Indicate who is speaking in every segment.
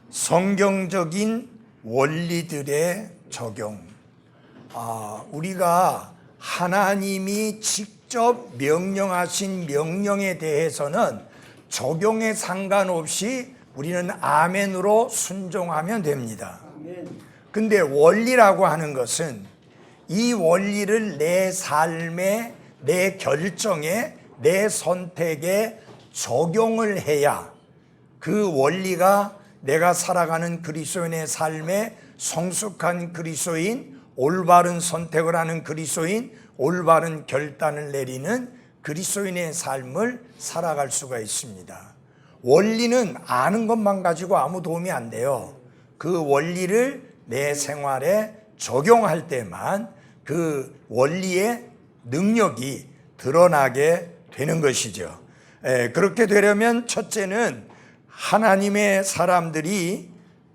Speaker 1: 성경적인 원리들의 적용. 우리가 하나님이 직접 명령하신 명령에 대해서는 적용에 상관없이 우리는 아멘으로 순종하면 됩니다. 근데 원리라고 하는 것은 이 원리를 내 삶에, 내 결정에, 내 선택에 적용을 해야 그 원리가 내가 살아가는 그리스도인의 삶에 성숙한 그리스도인, 올바른 선택을 하는 그리스도인, 올바른 결단을 내리는 그리스도인의 삶을 살아갈 수가 있습니다. 원리는 아는 것만 가지고 아무 도움이 안 돼요. 그 원리를 내 생활에 적용할 때만 그 원리의 능력이 드러나게 되는 것이죠. 그렇게 되려면 첫째는 하나님의 사람들이,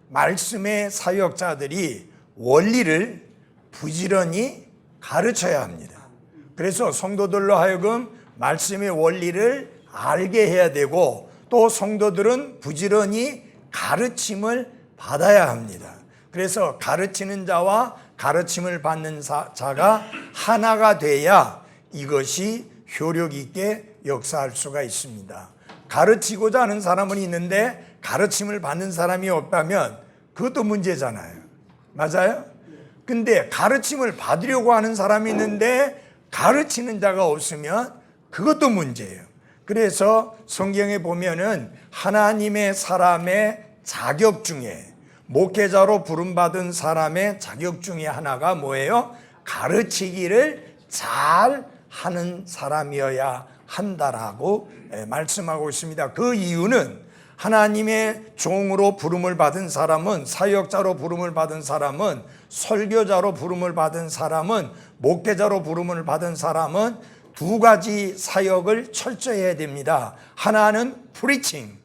Speaker 1: 말씀의 사역자들이 원리를 부지런히 가르쳐야 합니다. 그래서 성도들로 하여금 말씀의 원리를 알게 해야 되고, 또 성도들은 부지런히 가르침을 받아야 합니다. 그래서 가르치는 자와 가르침을 받는 자가 하나가 돼야 이것이 효력 있게 역사할 수가 있습니다. 가르치고자 하는 사람은 있는데 가르침을 받는 사람이 없다면 그것도 문제잖아요. 맞아요? 근데 가르침을 받으려고 하는 사람이 있는데 가르치는 자가 없으면 그것도 문제예요. 그래서 성경에 보면은 하나님의 사람의 자격 중에, 목회자로 부름받은 사람의 자격 중에 하나가 뭐예요? 가르치기를 잘 하는 사람이어야 한다라고 말씀하고 있습니다. 그 이유는 하나님의 종으로 부름을 받은 사람은, 사역자로 부름을 받은 사람은, 설교자로 부름을 받은 사람은, 목회자로 부름을 받은 사람은 두 가지 사역을 철저히 해야 됩니다. 하나는 preaching,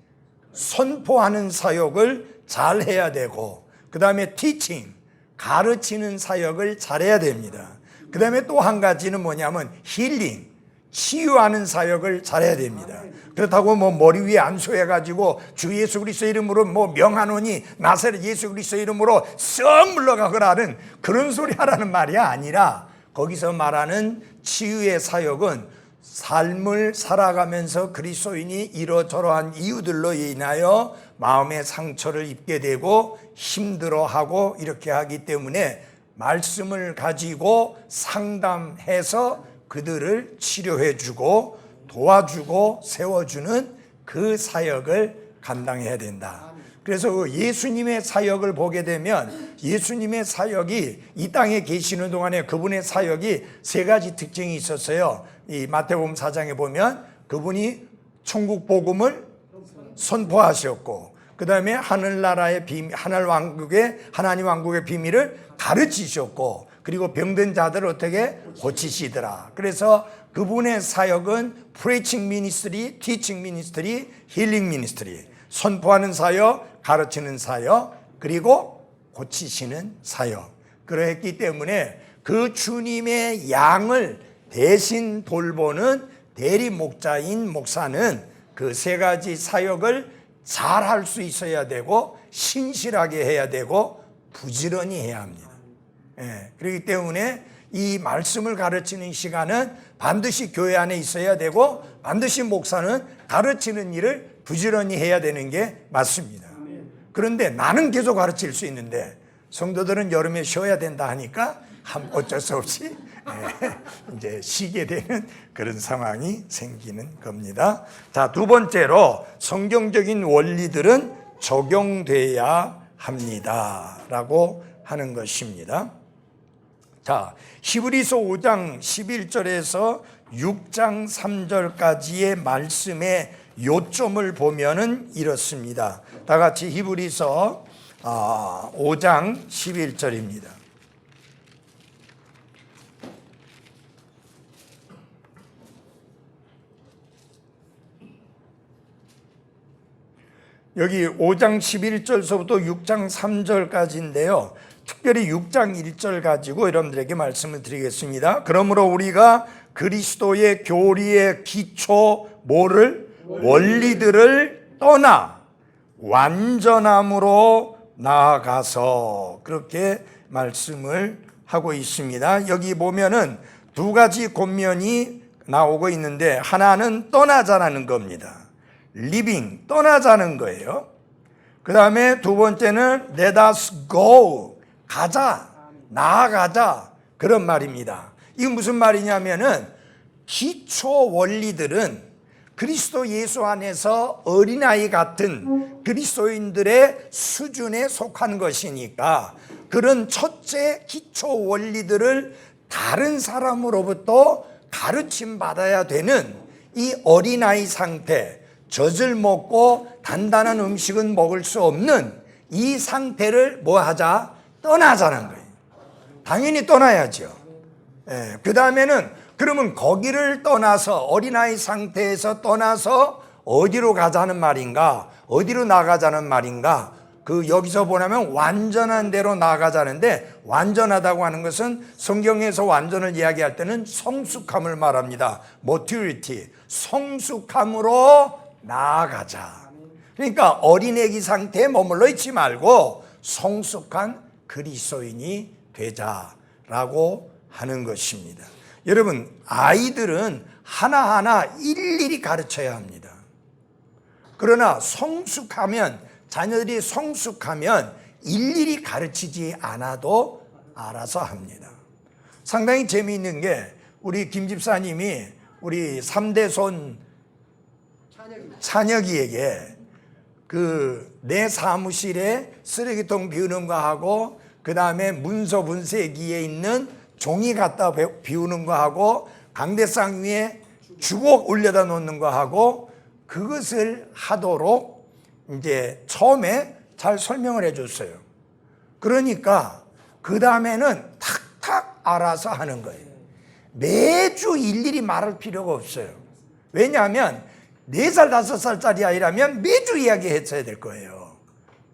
Speaker 1: 선포하는 사역을 잘 해야 되고, 그 다음에 teaching, 가르치는 사역을 잘해야 됩니다. 그 다음에 또 한 가지는 뭐냐면 healing, 치유하는 사역을 잘해야 됩니다. 그렇다고 머리 위에 안수해가지고 주 예수 그리스도 이름으로 명하노니 나사렛 예수 그리스도 이름으로 썩 물러가거라는 그런 소리 하라는 말이 아니라, 거기서 말하는 치유의 사역은 삶을 살아가면서 그리스도인이 이러저러한 이유들로 인하여 마음의 상처를 입게 되고 힘들어하고 이렇게 하기 때문에 말씀을 가지고 상담해서 그들을 치료해주고 도와주고 세워주는 그 사역을 감당해야 된다. 그래서 예수님의 사역을 보게 되면 예수님의 사역이 이 땅에 계시는 동안에 그분의 사역이 세 가지 특징이 있었어요. 이 마태복음 4장에 보면 그분이 천국 복음을 선포하셨고, 그 다음에 하늘나라의 비밀, 하나님 왕국의 비밀을 가르치셨고, 그리고 병든 자들을 어떻게 고치시더라. 그래서 그분의 사역은 preaching ministry, teaching ministry, healing ministry, 선포하는 사역, 가르치는 사역, 그리고 고치시는 사역. 그랬기 때문에 그 주님의 양을 대신 돌보는 대리 목자인 목사는 그 세 가지 사역을 잘 할 수 있어야 되고, 신실하게 해야 되고, 부지런히 해야 합니다. 그렇기 때문에 이 말씀을 가르치는 시간은 반드시 교회 안에 있어야 되고, 반드시 목사는 가르치는 일을 부지런히 해야 되는 게 맞습니다. 그런데 나는 계속 가르칠 수 있는데 성도들은 여름에 쉬어야 된다 하니까 어쩔 수 없이 이제 쉬게 되는 그런 상황이 생기는 겁니다. 자, 두 번째로 성경적인 원리들은 적용돼야 합니다라고 하는 것입니다. 자, 히브리서 5장 11절에서 6장 3절까지의 말씀의 요점을 보면은 이렇습니다. 다 같이 히브리서 5장 11절입니다. 여기 5장 11절서부터 6장 3절까지인데요. 특별히 6장 1절 가지고 여러분들에게 말씀을 드리겠습니다. 그러므로 우리가 그리스도의 교리의 기초, 원리들을 떠나 완전함으로 나아가서 그렇게 말씀을 하고 있습니다. 여기 보면은 두 가지 권면이 나오고 있는데 하나는 떠나자라는 겁니다. living, 떠나자는 거예요. 그 다음에 두 번째는 let us go, 가자, 나아가자 그런 말입니다. 이게 무슨 말이냐면은 기초 원리들은 그리스도 예수 안에서 어린아이 같은 그리스도인들의 수준에 속한 것이니까 그런 첫째 기초 원리들을 다른 사람으로부터 가르침 받아야 되는 이 어린아이 상태, 젖을 먹고 단단한 음식은 먹을 수 없는 이 상태를 뭐 하자? 떠나자는 거예요. 당연히 떠나야죠. 그 다음에는 그러면 거기를 떠나서 어린아이 상태에서 떠나서 어디로 가자는 말인가? 어디로 나가자는 말인가? 여기서 보면 완전한 대로 나아가자는데 완전하다고 하는 것은 성경에서 완전을 이야기할 때는 성숙함을 말합니다. maturity, 성숙함으로 나아가자. 그러니까 어린애기 상태에 머물러 있지 말고 성숙한 그리스도인이 되자라고 하는 것입니다. 여러분, 아이들은 하나하나 일일이 가르쳐야 합니다. 그러나 자녀들이 성숙하면 일일이 가르치지 않아도 알아서 합니다. 상당히 재미있는 게 우리 김 집사님이 우리 3대 손 찬혁이에게 내 사무실에 쓰레기통 비우는 거 하고 그 다음에 문서 분쇄기에 있는 종이 갖다 비우는 거 하고 강대상 위에 주걱 올려다 놓는 거 하고 그것을 하도록 이제 처음에 잘 설명을 해줬어요. 그러니까 그 다음에는 탁탁 알아서 하는 거예요. 매주 일일이 말할 필요가 없어요. 왜냐하면 4살, 5살짜리 아이라면 매주 이야기했어야 될 거예요.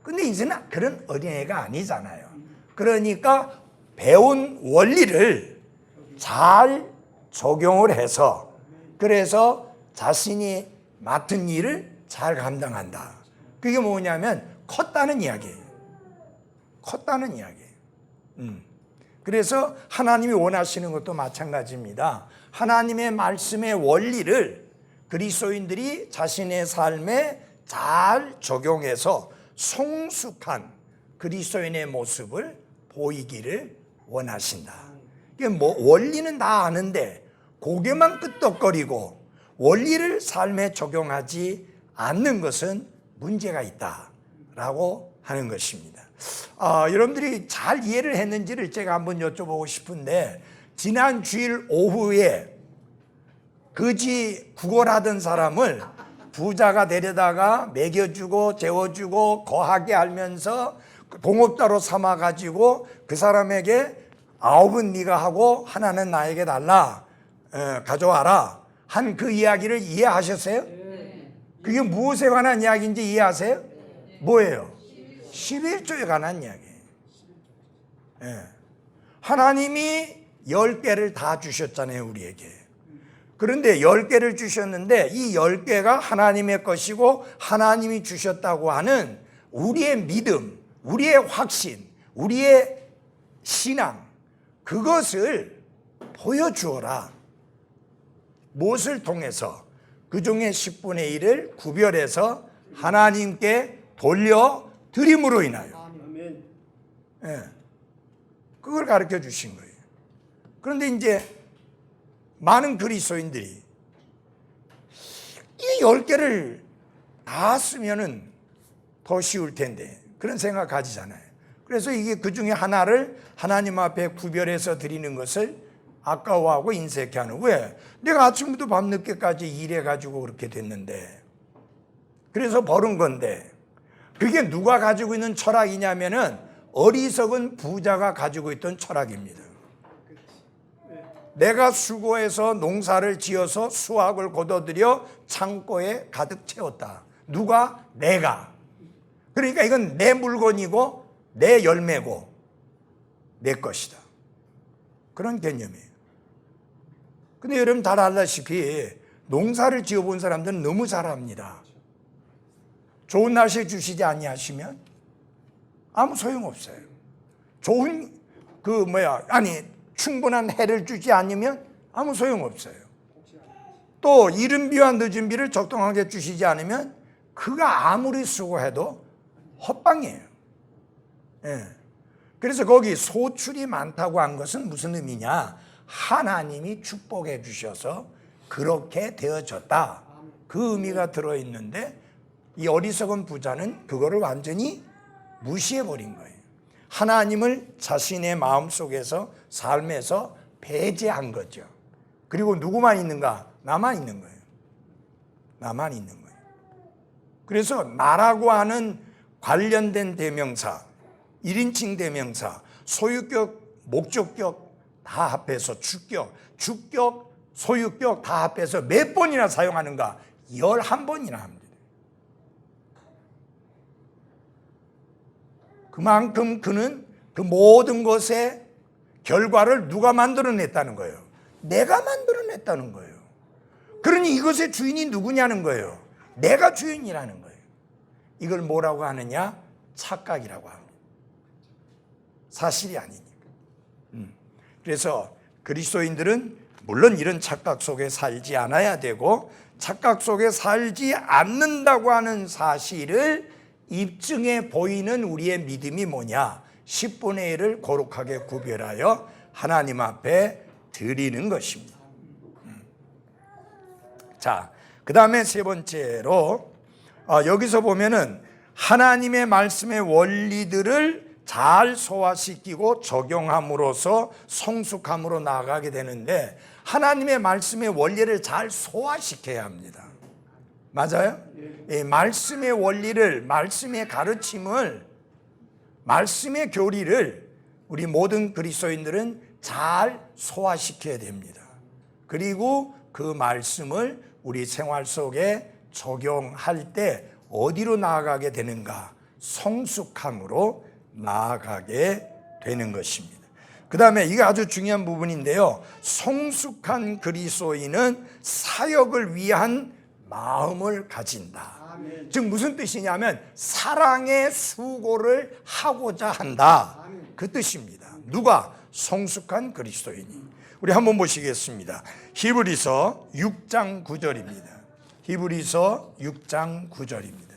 Speaker 1: 근데 이제는 그런 어린애가 아니잖아요. 그러니까 배운 원리를 잘 적용을 해서 그래서 자신이 맡은 일을 잘 감당한다. 그게 뭐냐면 컸다는 이야기예요. 컸다는 이야기예요. 그래서 하나님이 원하시는 것도 마찬가지입니다. 하나님의 말씀의 원리를 그리스도인들이 자신의 삶에 잘 적용해서 성숙한 그리스도인의 모습을 보이기를 원하신다. 이게 원리는 다 아는데 고개만 끄덕거리고 원리를 삶에 적용하지 않는 것은 문제가 있다라고 하는 것입니다. 여러분들이 잘 이해를 했는지를 제가 한번 여쭤보고 싶은데 지난 주일 오후에 거지 구걸하던 사람을 부자가 데려다가 먹여주고 재워주고 거하게 알면서 동업자로 삼아가지고 그 사람에게 9은 네가 하고 하나는 나에게 달라 가져와라 한 그 이야기를 이해하셨어요? 그게 무엇에 관한 이야기인지 이해하세요? 뭐예요? 11조에 관한 이야기예요. 하나님이 10개를 다 주셨잖아요, 우리에게. 그런데 10개를 주셨는데 이 10개가 하나님의 것이고 하나님이 주셨다고 하는 우리의 믿음, 우리의 확신, 우리의 신앙, 그것을 보여주어라. 무엇을 통해서? 그 중에 10분의 1을 구별해서 하나님께 돌려드림으로 인하여. 그걸 가르쳐 주신 거예요. 그런데 이제 많은 그리스도인들이 이 10개를 다 쓰면은 더 쉬울 텐데 그런 생각 가지잖아요. 그래서 이게 그 중에 하나를 하나님 앞에 구별해서 드리는 것을 아까워하고 인색해하는. 왜? 내가 아침부터 밤늦게까지 일해가지고 그렇게 됐는데 그래서 벌은 건데 그게 누가 가지고 있는 철학이냐면은 어리석은 부자가 가지고 있던 철학입니다. 내가 수고해서 농사를 지어서 수확을 거둬들여 창고에 가득 채웠다. 누가? 내가. 그러니까 이건 내 물건이고 내 열매고 내 것이다. 그런 개념이에요. 근데 여러분 다 알다시피 농사를 지어본 사람들은 너무 잘 압니다. 좋은 날씨 주시지 아니하시면 아무 소용없어요. 좋은 충분한 해를 주지 않으면 아무 소용없어요. 또 이른 비와 늦은 비를 적당하게 주시지 않으면 그가 아무리 수고해도 헛방이에요. 예. 그래서 거기 소출이 많다고 한 것은 무슨 의미냐? 하나님이 축복해 주셔서 그렇게 되어졌다. 그 의미가 들어있는데 이 어리석은 부자는 그거를 완전히 무시해버린 거예요. 하나님을 자신의 마음속에서 삶에서 배제한 거죠. 그리고 누구만 있는가? 나만 있는 거예요. 나만 있는 거예요. 그래서 나라고 하는 관련된 대명사, 1인칭 대명사, 소유격, 목적격 다 합해서 주격, 소유격 다 합해서 몇 번이나 사용하는가? 11번이나 합니다. 그만큼 그는 그 모든 것의 결과를 누가 만들어냈다는 거예요? 내가 만들어냈다는 거예요. 그러니 이것의 주인이 누구냐는 거예요. 내가 주인이라는 거예요. 이걸 뭐라고 하느냐? 착각이라고 합니다. 사실이 아니니까. 그래서 그리스도인들은 물론 이런 착각 속에 살지 않아야 되고, 착각 속에 살지 않는다고 하는 사실을 입증해 보이는 우리의 믿음이 뭐냐? 10분의 1을 거룩하게 구별하여 하나님 앞에 드리는 것입니다. 자, 그 다음에 세 번째로 여기서 보면은 하나님의 말씀의 원리들을 잘 소화시키고 적용함으로써 성숙함으로 나아가게 되는데, 하나님의 말씀의 원리를 잘 소화시켜야 합니다. 맞아요? 예, 말씀의 원리를, 말씀의 가르침을, 말씀의 교리를 우리 모든 그리스도인들은 잘 소화시켜야 됩니다. 그리고 그 말씀을 우리 생활 속에 적용할 때 어디로 나아가게 되는가? 성숙함으로 나아가게 되는 것입니다. 그 다음에 이게 아주 중요한 부분인데요. 성숙한 그리스도인은 사역을 위한 마음을 가진다. 아멘. 즉 무슨 뜻이냐면 사랑의 수고를 하고자 한다. 아멘. 그 뜻입니다. 누가? 성숙한 그리스도인이. 우리 한번 보시겠습니다. 히브리서 6장 9절입니다. 히브리서 6장 9절입니다.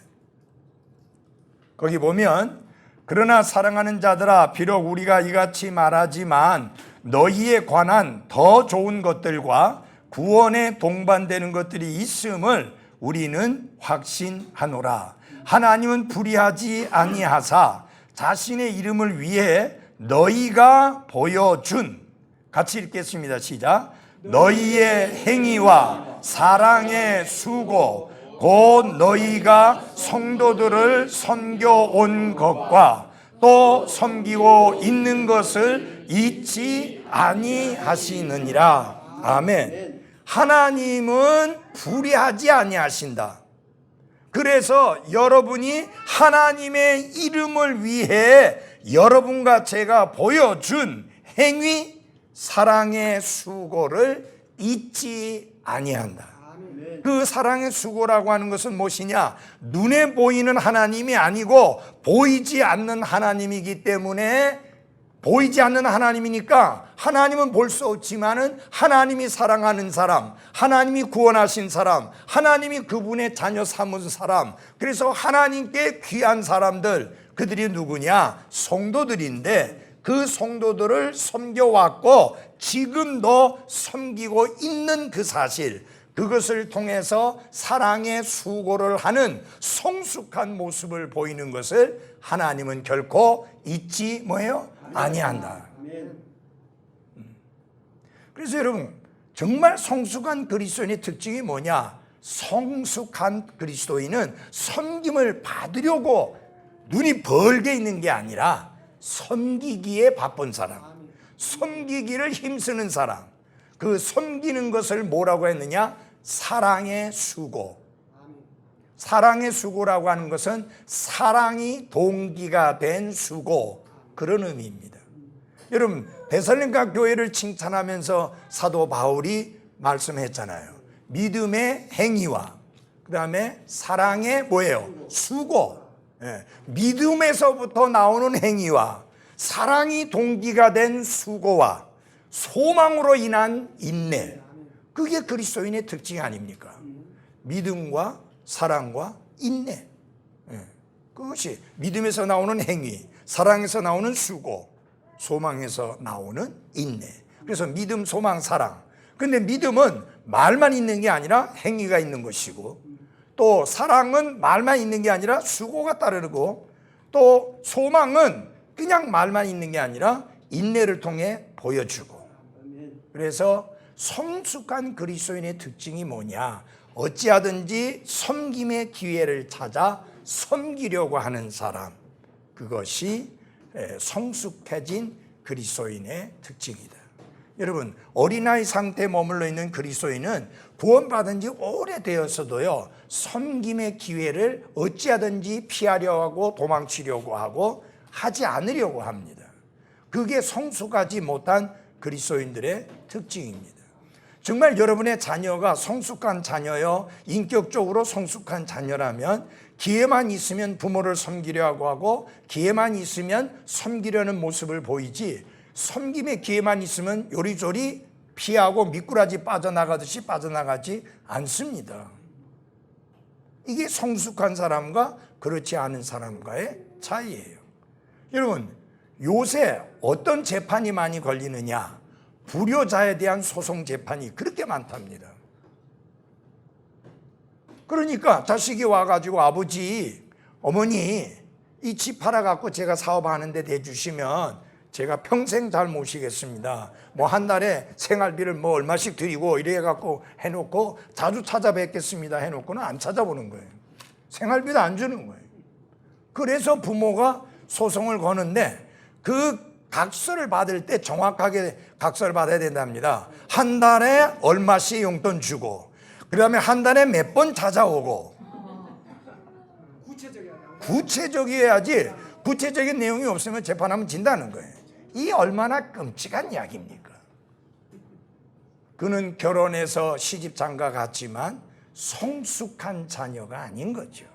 Speaker 1: 거기 보면 그러나 사랑하는 자들아, 비록 우리가 이같이 말하지만 너희에 관한 더 좋은 것들과 구원에 동반되는 것들이 있음을 우리는 확신하노라. 하나님은 불의하지 아니하사 자신의 이름을 위해 너희가 보여준, 같이 읽겠습니다. 시작. 너희의 행위와 사랑의 수고, 곧 너희가 성도들을 섬겨온 것과 또 섬기고 있는 것을 잊지 아니하시느니라. 아멘. 하나님은 불의하지 아니하신다. 그래서 여러분이 하나님의 이름을 위해 여러분과 제가 보여준 행위, 사랑의 수고를 잊지 아니한다. 그 사랑의 수고라고 하는 것은 무엇이냐? 눈에 보이는 하나님이 아니고 보이지 않는 하나님이기 때문에, 보이지 않는 하나님이니까 하나님은 볼 수 없지만은 하나님이 사랑하는 사람, 하나님이 구원하신 사람, 하나님이 그분의 자녀 삼은 사람, 그래서 하나님께 귀한 사람들, 그들이 누구냐? 성도들인데 그 성도들을 섬겨왔고 지금도 섬기고 있는 그 사실, 그것을 통해서 사랑의 수고를 하는 성숙한 모습을 보이는 것을 하나님은 결코 잊지 뭐예요? 아니한다. 그래서 여러분, 정말 성숙한 그리스도인의 특징이 뭐냐? 성숙한 그리스도인은 섬김을 받으려고 눈이 벌게 있는 게 아니라 섬기기에 바쁜 사람, 섬기기를 힘쓰는 사람, 그 섬기는 것을 뭐라고 했느냐? 사랑의 수고. 사랑의 수고라고 하는 것은 사랑이 동기가 된 수고, 그런 의미입니다. 여러분, 데살로니가 교회를 칭찬하면서 사도 바울이 말씀했잖아요. 믿음의 행위와 그 다음에 사랑의 뭐예요? 수고. 예. 믿음에서부터 나오는 행위와 사랑이 동기가 된 수고와 소망으로 인한 인내. 그게 그리스도인의 특징이 아닙니까? 믿음과 사랑과 인내. 예. 그것이 믿음에서 나오는 행위, 사랑에서 나오는 수고, 소망에서 나오는 인내. 그래서 믿음, 소망, 사랑. 근데 믿음은 말만 있는 게 아니라 행위가 있는 것이고, 또 사랑은 말만 있는 게 아니라 수고가 따르고, 또 소망은 그냥 말만 있는 게 아니라 인내를 통해 보여주고. 그래서 성숙한 그리스도인의 특징이 뭐냐? 어찌하든지 섬김의 기회를 찾아 섬기려고 하는 사람. 그것이 성숙해진 그리스도인의 특징이다. 여러분, 어린아이 상태에 머물러 있는 그리스도인은 구원받은 지 오래되었어도요, 섬김의 기회를 어찌하든지 피하려고 하고 도망치려고 하고 하지 않으려고 합니다. 그게 성숙하지 못한 그리스도인들의 특징입니다. 정말 여러분의 자녀가 성숙한 자녀요, 인격적으로 성숙한 자녀라면 기회만 있으면 부모를 섬기려고 하고 기회만 있으면 섬기려는 모습을 보이지, 섬김의 기회만 있으면 요리조리 피하고 미꾸라지 빠져나가듯이 빠져나가지 않습니다. 이게 성숙한 사람과 그렇지 않은 사람과의 차이예요. 여러분, 요새 어떤 재판이 많이 걸리느냐? 불효자에 대한 소송 재판이 그렇게 많답니다. 그러니까 자식이 와가지고 아버지, 어머니 이 집 팔아갖고 제가 사업하는데 대주시면 제가 평생 잘 모시겠습니다. 뭐 한 달에 생활비를 뭐 얼마씩 드리고 이래갖고 해놓고 자주 찾아뵙겠습니다 해놓고는 안 찾아보는 거예요. 생활비도 안 주는 거예요. 그래서 부모가 소송을 거는데 그 각서를 받을 때 정확하게 각서를 받아야 된답니다. 한 달에 얼마씩 용돈 주고, 그 다음에 한 달에 몇 번 찾아오고. 구체적이어야지. 구체적인 내용이 없으면 재판하면 진다는 거예요. 이 얼마나 끔찍한 이야기입니까? 그는 결혼해서 시집장가 갔지만 성숙한 자녀가 아닌 거죠.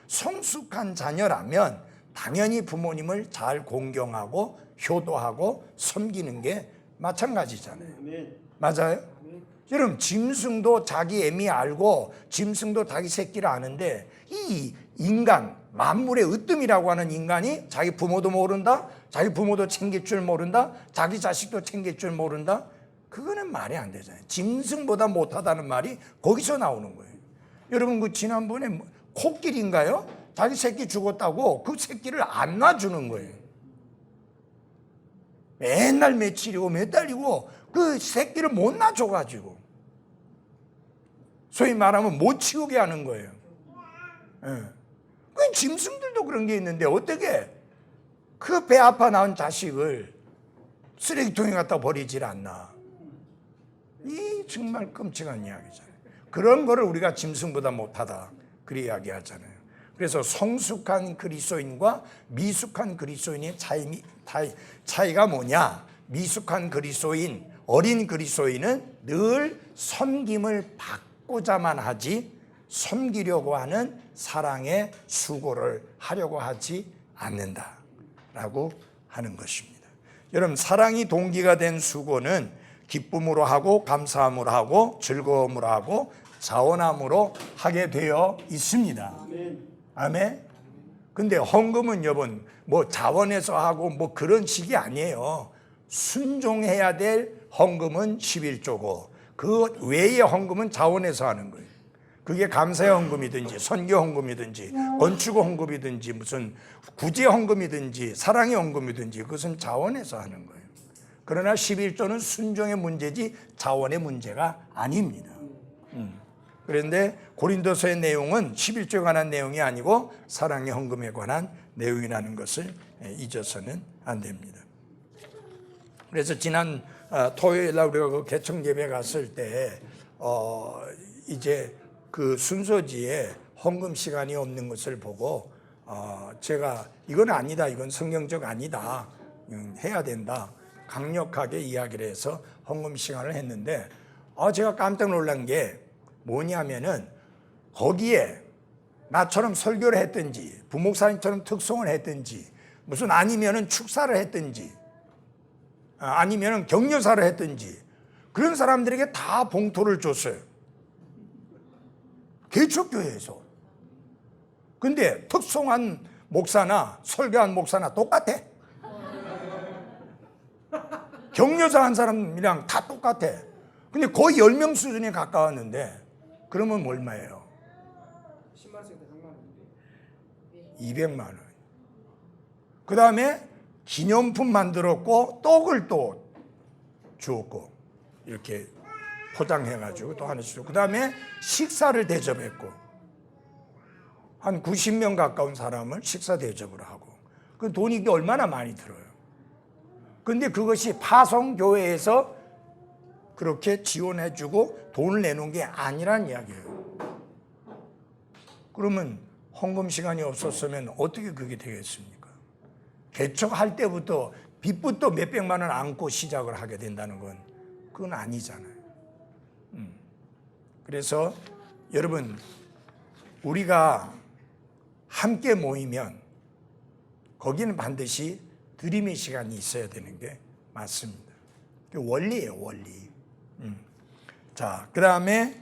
Speaker 1: 성숙한 자녀라면 당연히 부모님을 잘 공경하고 효도하고 섬기는 게 마찬가지잖아요. 맞아요? 여러분, 짐승도 자기 애미 알고 짐승도 자기 새끼를 아는데, 이 인간, 만물의 으뜸이라고 하는 인간이 자기 부모도 모른다, 자기 부모도 챙길 줄 모른다, 자기 자식도 챙길 줄 모른다? 그거는 말이 안 되잖아요. 짐승보다 못하다는 말이 거기서 나오는 거예요. 여러분, 그 지난번에 코끼리인가요? 자기 새끼 죽었다고 그 새끼를 안 놔주는 거예요. 맨날 며칠이고 몇 달이고 그 새끼를 못 놔줘가지고, 소위 말하면 못 치우게 하는 거예요. 그 짐승들도 그런 게 있는데 어떻게 그 배 아파 낳은 자식을 쓰레기통에 갖다 버리질 않나? 이 정말 끔찍한 이야기잖아요. 그런 거를 우리가 짐승보다 못하다 그렇게 이야기하잖아요. 그래서 성숙한 그리스도인과 미숙한 그리스도인의 차이가 뭐냐? 미숙한 그리스도인, 어린 그리스도인은 늘 섬김을 받고자만 하지 섬기려고 하는 사랑의 수고를 하려고 하지 않는다라고 하는 것입니다. 여러분, 사랑이 동기가 된 수고는 기쁨으로 하고 감사함으로 하고 즐거움으로 하고 자원함으로 하게 되어 있습니다. 아멘. 근데 헌금은 여러분 뭐 자원해서 하고 뭐 그런 식이 아니에요. 순종해야 될 헌금은 11조고 그 외의 헌금은 자원해서 하는 거예요. 그게 감사의 헌금이든지 선교 헌금이든지 건축 헌금이든지 무슨 구제 헌금이든지 사랑의 헌금이든지 그것은 자원해서 하는 거예요. 그러나 11조는 순종의 문제지 자원의 문제가 아닙니다. 그런데 고린도서의 내용은 11조에 관한 내용이 아니고 사랑의 헌금에 관한 내용이라는 것을 잊어서는 안 됩니다. 그래서 지난 토요일 날 우리가 그 개청 예배 갔을 때 이제 그 순서지에 헌금 시간이 없는 것을 보고 제가 이건 아니다, 이건 성경적 아니다, 해야 된다 강력하게 이야기를 해서 헌금 시간을 했는데 제가 깜짝 놀란 게 뭐냐면은 거기에 나처럼 설교를 했든지 부목사님처럼 특송을 했든지 무슨 아니면은 축사를 했든지 아니면은 격려사를 했든지 그런 사람들에게 다 봉투를 줬어요. 개척교회에서. 근데 특송한 목사나 설교한 목사나 똑같아. 격려사 한 사람이랑 다 똑같아. 근데 거의 10명 수준에 가까웠는데 그러면 얼마예요?
Speaker 2: 10만 원씩 100만 원.
Speaker 1: 200만 원. 그 다음에 기념품 만들었고 떡을 또 주었고 이렇게 포장해가지고 또 하나 주고 그 다음에 식사를 대접했고 한 90명 가까운 사람을 식사 대접을 하고 그 돈이 얼마나 많이 들어요. 근데 그것이 파송교회에서 그렇게 지원해주고 돈을 내놓은 게 아니란 이야기예요. 그러면 헌금 시간이 없었으면 어떻게 그게 되겠습니까? 개척할 때부터 빚부터 몇백만 원 안고 시작을 하게 된다는 건 그건 아니잖아요. 그래서 여러분 우리가 함께 모이면 거기는 반드시 드림의 시간이 있어야 되는 게 맞습니다. 원리예요, 원리. 자, 그 다음에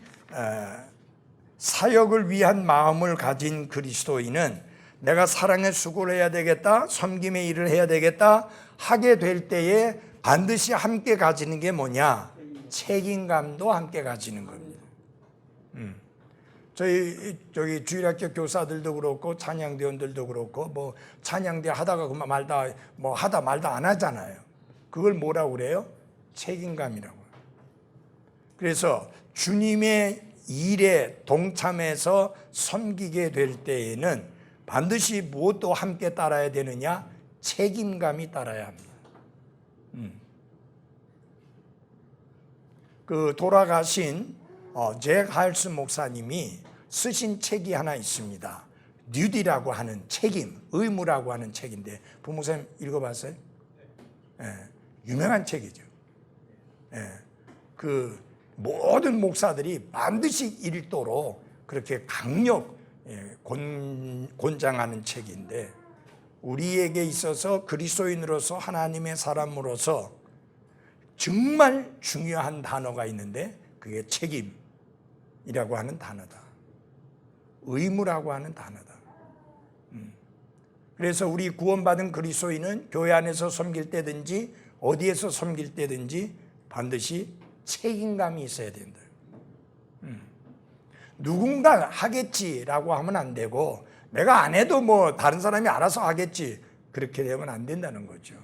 Speaker 1: 사역을 위한 마음을 가진 그리스도인은 내가 사랑의 수고를 해야 되겠다, 섬김의 일을 해야 되겠다 하게 될 때에 반드시 함께 가지는 게 뭐냐? 책임감도 함께 가지는 겁니다. 저기 주일학교 교사들도 그렇고 찬양대원들도 그렇고 뭐 찬양대 하다가 그만 말다 뭐 하다 말다 안 하잖아요. 그걸 뭐라고 그래요? 책임감이라고. 그래서 주님의 일에 동참해서 섬기게 될 때에는 반드시 무엇도 함께 따라야 되느냐? 책임감이 따라야 합니다. 그 돌아가신 잭 할스 목사님이 쓰신 책이 하나 있습니다. 듀티라고 하는 책임, 의무라고 하는 책인데 부목사님 읽어봤어요? 예, 유명한 책이죠. 예, 그 모든 목사들이 반드시 읽도록 그렇게 권장하는 책인데 우리에게 있어서 그리스도인으로서 하나님의 사람으로서 정말 중요한 단어가 있는데 그게 책임이라고 하는 단어다. 의무라고 하는 단어다. 그래서 우리 구원받은 그리스도인은 교회 안에서 섬길 때든지 어디에서 섬길 때든지 반드시 책임감이 있어야 된다. 누군가 하겠지라고 하면 안 되고 내가 안 해도 뭐 다른 사람이 알아서 하겠지 그렇게 되면 안 된다는 거죠.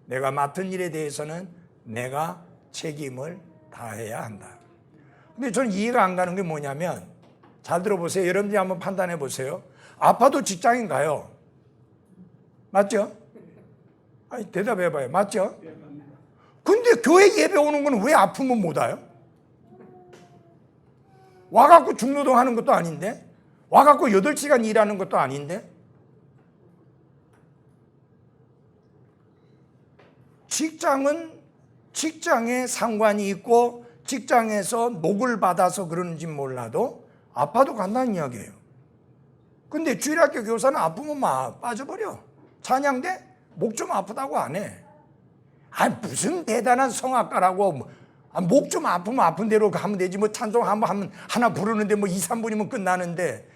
Speaker 1: 내가 맡은 일에 대해서는 내가 책임을 다해야 한다. 근데 저는 이해가 안 가는 게 뭐냐면 잘 들어보세요. 여러분들이 한번 판단해 보세요. 아파도 직장인 가요. 맞죠? 아니 대답해 봐요. 맞죠? 근데 교회 예배 오는 건 왜 아프면 못 와요? 와갖고 중노동 하는 것도 아닌데 와갖고 8시간 일하는 것도 아닌데 직장은 직장에 상관이 있고 직장에서 목을 받아서 그런지 몰라도 아파도 간다는 이야기예요. 근데 주일학교 교사는 아프면 막 빠져버려. 찬양대 목 좀 아프다고 안 해. 아니 무슨 대단한 성악가라고 목 좀 아프면 아픈 대로 하면 되지 뭐 찬송 한번 하면 하나 부르는데 뭐 2, 3분이면 끝나는데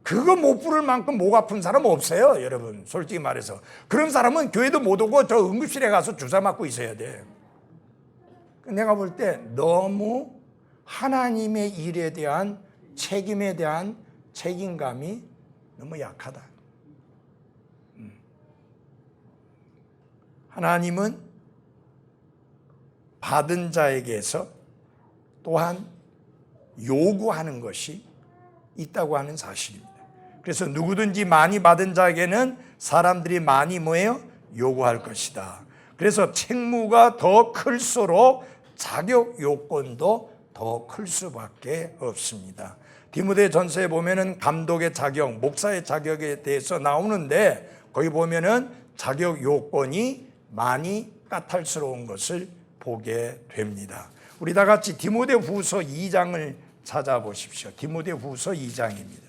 Speaker 1: 그거 못 부를 만큼 목 아픈 사람 없어요. 여러분 솔직히 말해서 그런 사람은 교회도 못 오고 저 응급실에 가서 주사 맞고 있어야 돼. 내가 볼 때 너무 하나님의 일에 대한 책임에 대한 책임감이 너무 약하다. 하나님은 받은 자에게서 또한 요구하는 것이 있다고 하는 사실입니다. 그래서 누구든지 많이 받은 자에게는 사람들이 많이 뭐예요? 요구할 것이다. 그래서 책무가 더 클수록 자격 요건도 더 클 수밖에 없습니다. 디모데전서에 보면은 감독의 자격, 목사의 자격에 대해서 나오는데 거기 보면은 자격 요건이 많이 까탈스러운 것을 보게 됩니다. 우리 다 같이 디모데후서 2장을 찾아보십시오. 디모데후서 2장입니다.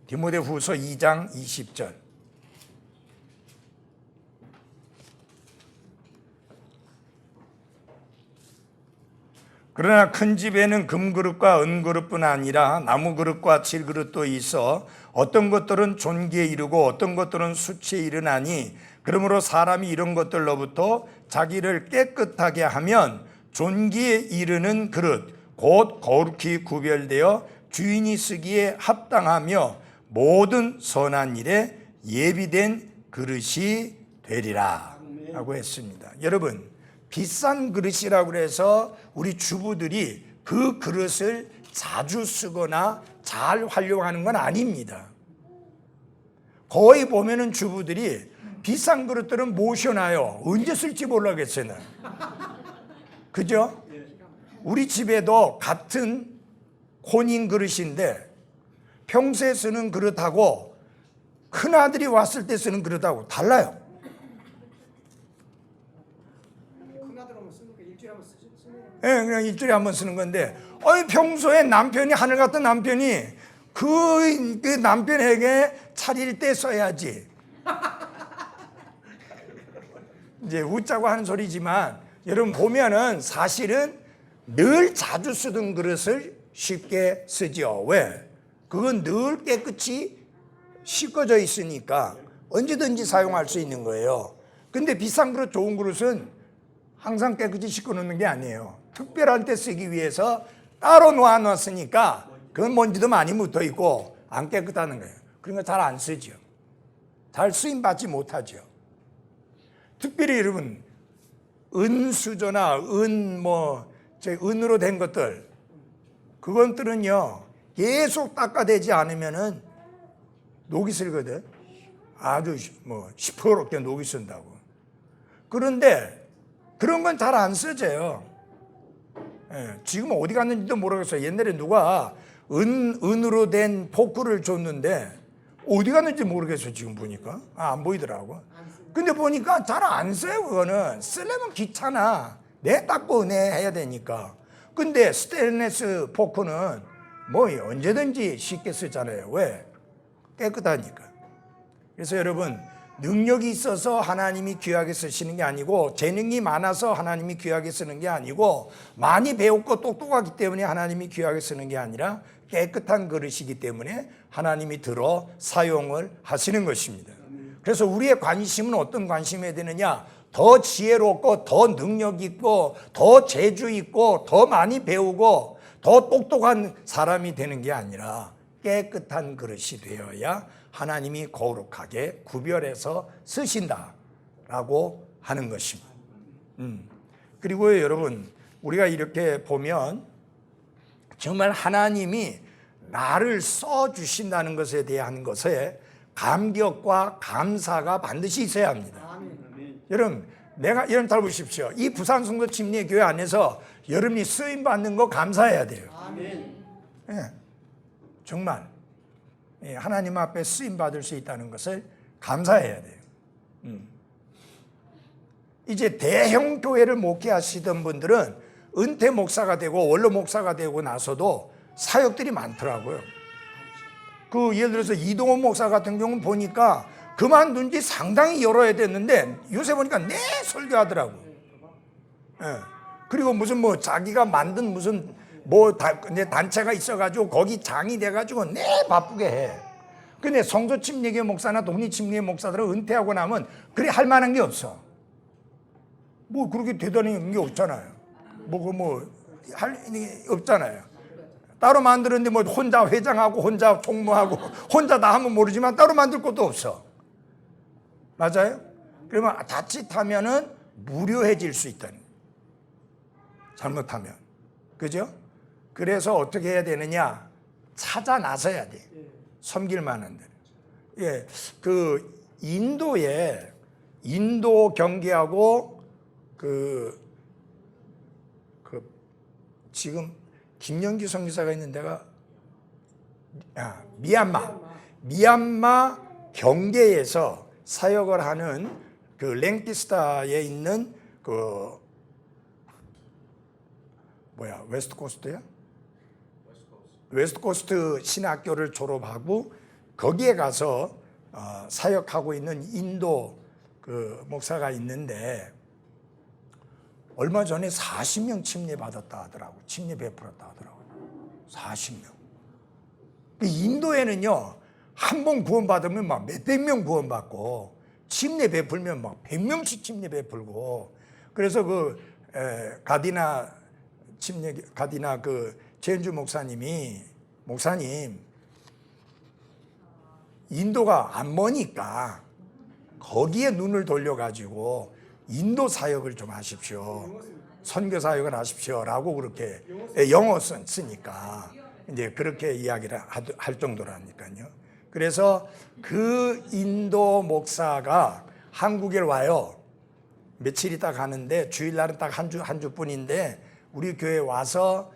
Speaker 1: 디모데후서 2장 20절. 그러나 큰 집에는 금그릇과 은그릇뿐 아니라 나무그릇과 질그릇도 있어 어떤 것들은 존귀에 이르고 어떤 것들은 수치에 이르나니 그러므로 사람이 이런 것들로부터 자기를 깨끗하게 하면 존귀에 이르는 그릇 곧 거룩히 구별되어 주인이 쓰기에 합당하며 모든 선한 일에 예비된 그릇이 되리라 라고 했습니다. 여러분, 비싼 그릇이라고 해서 우리 주부들이 그 그릇을 자주 쓰거나 잘 활용하는 건 아닙니다. 거의 보면은 주부들이 비싼 그릇들은 모셔놔요. 언제 쓸지 몰라겠어요. 그죠? 우리 집에도 같은 혼인 그릇인데 평소에 쓰는 그릇하고 큰아들이 왔을 때 쓰는 그릇하고 달라요.
Speaker 2: 큰아들 오면 쓰는 거 일주일에 한번 쓰네요.
Speaker 1: 예, 그냥 일주일에 한 번 쓰는 건데, 평소에 남편이 하늘 같은 남편이 그 남편에게 차릴 때 써야지. 이제 웃자고 하는 소리지만 여러분 보면은 사실은 늘 자주 쓰던 그릇을 쉽게 쓰죠. 왜? 그건 늘 깨끗이 씻겨져 있으니까 언제든지 사용할 수 있는 거예요. 근데 비싼 그릇, 좋은 그릇은 항상 깨끗이 씻고 놓는 게 아니에요. 특별한 때 쓰기 위해서 따로 놓아놨으니까 그건 먼지도 많이 묻어 있고 안 깨끗하는 거예요. 그러니까 잘 안 쓰죠. 잘 쓰임 받지 못하죠. 특별히 여러분 은수저나 은으로 된 것들, 그것들은요 계속 닦아대지 않으면은 녹이 슬거든. 아주 시퍼렇게 녹이 쓴다고. 그런데 그런 건 잘 안 써져요. 예, 지금 어디 갔는지도 모르겠어요. 옛날에 누가 은으로 된 포크를 줬는데 어디 갔는지 모르겠어요. 지금 보니까 안 보이더라고. 근데 보니까 잘 안 써요. 그거는 쓰려면 귀찮아. 내 닦고 내 해야 되니까. 근데 스테인리스 포크는 언제든지 쉽게 쓰잖아요. 왜? 깨끗하니까. 그래서 여러분, 능력이 있어서 하나님이 귀하게 쓰시는 게 아니고, 재능이 많아서 하나님이 귀하게 쓰는 게 아니고, 많이 배웠고 똑똑하기 때문에 하나님이 귀하게 쓰는 게 아니라 깨끗한 그릇이기 때문에 하나님이 들어 사용을 하시는 것입니다. 그래서 우리의 관심은 어떤 관심이 되느냐? 더 지혜롭고 더 능력 있고 더 재주 있고 더 많이 배우고 더 똑똑한 사람이 되는 게 아니라 깨끗한 그릇이 되어야 하나님이 거룩하게 구별해서 쓰신다라고 하는 것입니다. 그리고 여러분, 우리가 이렇게 보면 정말 하나님이 나를 써주신다는 것에 대한 것에 감격과 감사가 반드시 있어야 합니다. 여러분, 여러분 잘 보십시오. 이 부산성도 침례교회 안에서 여러분이 쓰임 받는 거 감사해야 돼요. 예, 정말 하나님 앞에 쓰임 받을 수 있다는 것을 감사해야 돼요. 이제 대형 교회를 목회하시던 분들은 은퇴 목사가 되고 원로 목사가 되고 나서도 사역들이 많더라고요. 예를 들어서 이동원 목사 같은 경우는 보니까 그만둔 지 상당히 열어야 됐는데 요새 보니까 내 설교하더라고. 예. 그리고 무슨 자기가 만든 무슨 단체가 있어가지고 거기 장이 돼가지고 내 바쁘게 해. 근데 성도 침례교 목사나 독립 침례 목사들은 은퇴하고 나면 그래 할 만한 게 없어. 그렇게 대단한 게 없잖아요. 할 게 없잖아요. 따로 만들었는데 혼자 회장하고 혼자 총무하고 혼자 다 하면 모르지만 따로 만들 것도 없어. 맞아요? 그러면 자칫하면은 무료해질 수 있다는. 잘못하면. 그죠? 그래서 어떻게 해야 되느냐? 찾아 나서야 돼. 섬길 만한 데. 예. 인도에 인도 경계하고 지금 김영규 선교사가 있는 데가 미얀마 경계에서 사역을 하는 랭키스타에 있는 웨스트코스트야? 웨스트코스트 신학교를 졸업하고 거기에 가서 사역하고 있는 인도 그 목사가 있는데 얼마 전에 40명 침례 받았다 하더라고. 침례 베풀었다 하더라고. 40명. 인도에는요, 한 번 구원받으면 막 몇백 명 구원받고, 침례 베풀면 막 100명씩 침례 베풀고, 그래서 가디나 그 제은주 목사님, 인도가 안 머니까 거기에 눈을 돌려가지고 인도 사역을 좀 하십시오. 선교 사역을 하십시오라고 그렇게 영어 쓰니까 이제 그렇게 이야기를 할 정도라니까요. 그래서 그 인도 목사가 한국에 와요. 며칠 있다 가는데 주일날은 딱 한 주뿐인데 우리 교회 와서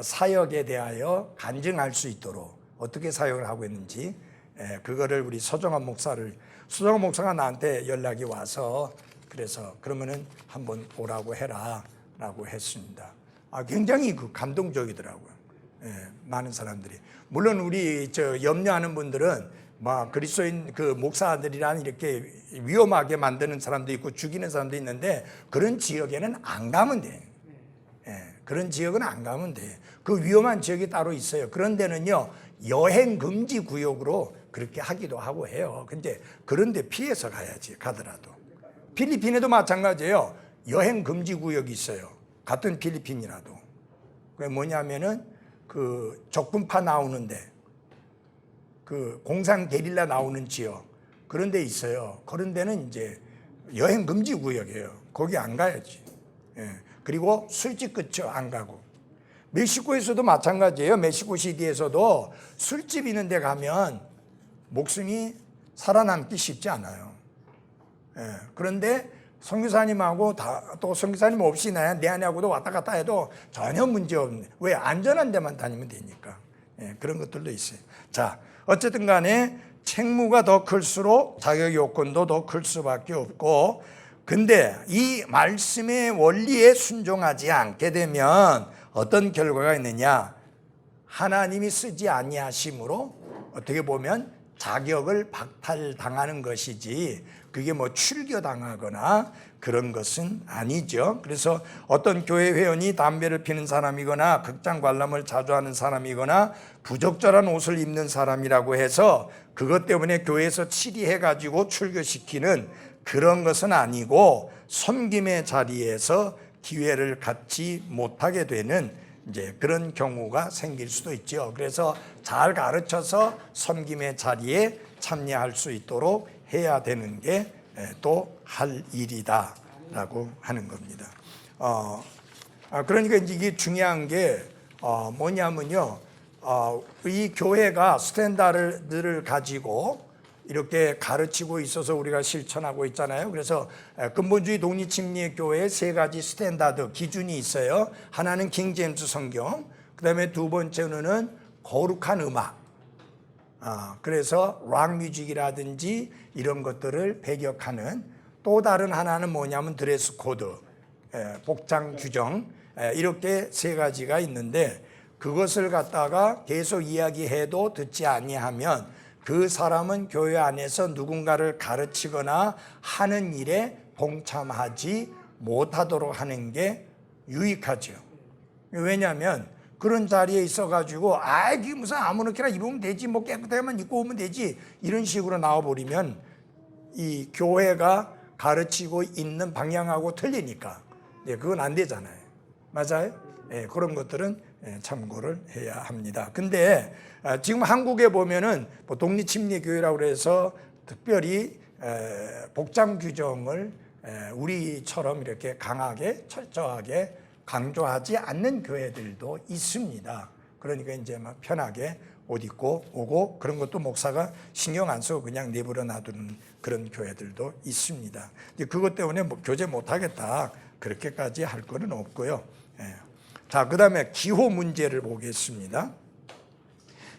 Speaker 1: 사역에 대하여 간증할 수 있도록 어떻게 사역을 하고 있는지 그거를 우리 서정환 목사가 나한테 연락이 와서 그래서 그러면은 한번 오라고 해라라고 했습니다. 굉장히 감동적이더라고요. 많은 사람들이 물론 우리 염려하는 분들은 막 그리스도인 그 목사들이란 이렇게 위험하게 만드는 사람도 있고 죽이는 사람도 있는데 그런 지역에는 안 가면 돼. 그런 지역은 안 가면 돼. 그 위험한 지역이 따로 있어요. 그런 데는요 여행 금지 구역으로 그렇게 하기도 하고 해요. 근데 그런 데 피해서 가야지 가더라도. 필리핀에도 마찬가지예요. 여행 금지 구역이 있어요. 같은 필리핀이라도. 그게 뭐냐면은 그 적군파 나오는데 그 공산 게릴라 나오는 지역 그런 데 있어요. 그런 데는 이제 여행 금지 구역이에요. 거기 안 가야지. 그리고 술집 그쳐 안 가고. 멕시코에서도 마찬가지예요. 멕시코 시티에서도 술집 있는 데 가면 목숨이 살아남기 쉽지 않아요. 그런데 선교사님하고 또 선교사님 없이 내 아내하고도 왔다 갔다 해도 전혀 문제 없네. 왜? 안전한 데만 다니면 되니까. 그런 것들도 있어요. 자, 어쨌든 간에 책무가 더 클수록 자격 요건도 더 클 수밖에 없고, 근데 이 말씀의 원리에 순종하지 않게 되면 어떤 결과가 있느냐? 하나님이 쓰지 아니하심으로 어떻게 보면 자격을 박탈당하는 것이지 그게 뭐 출교당하거나 그런 것은 아니죠. 그래서 어떤 교회 회원이 담배를 피는 사람이거나 극장 관람을 자주 하는 사람이거나 부적절한 옷을 입는 사람이라고 해서 그것 때문에 교회에서 치리해가지고 출교시키는 그런 것은 아니고 섬김의 자리에서 기회를 갖지 못하게 되는 이제 그런 경우가 생길 수도 있죠. 그래서 잘 가르쳐서 섬김의 자리에 참여할 수 있도록 해야 되는 게 또 할 일이다라고 하는 겁니다. 그러니까 이게 중요한 게 뭐냐면요, 이 교회가 스탠다드를 가지고 이렇게 가르치고 있어서 우리가 실천하고 있잖아요. 그래서 근본주의 독립침례교회의 세 가지 스탠다드 기준이 있어요. 하나는 킹제임스 성경, 그 다음에 두 번째는 거룩한 음악. 그래서 락 뮤직이라든지 이런 것들을 배격하는, 또 다른 하나는 뭐냐면 드레스 코드, 복장 규정, 이렇게 세 가지가 있는데 그것을 갖다가 계속 이야기해도 듣지 아니하면 그 사람은 교회 안에서 누군가를 가르치거나 하는 일에 동참하지 못하도록 하는 게 유익하죠. 왜냐하면 그런 자리에 있어가지고 이게 무슨 아무렇게나 입으면 되지, 뭐 깨끗하게만 입고 오면 되지, 이런 식으로 나와버리면 이 교회가 가르치고 있는 방향하고 틀리니까 그건 안 되잖아요. 맞아요? 그런 것들은 참고를 해야 합니다. 근데 지금 한국에 보면은 독립침례교회라고 해서 특별히 복장 규정을 우리처럼 이렇게 강하게 철저하게 강조하지 않는 교회들도 있습니다. 그러니까 이제 막 편하게 옷 입고 오고 그런 것도 목사가 신경 안 쓰고 그냥 내버려 놔두는 그런 교회들도 있습니다. 그것 때문에 교제 못하겠다 그렇게까지 할 거는 없고요. 자, 그 다음에 기호 문제를 보겠습니다.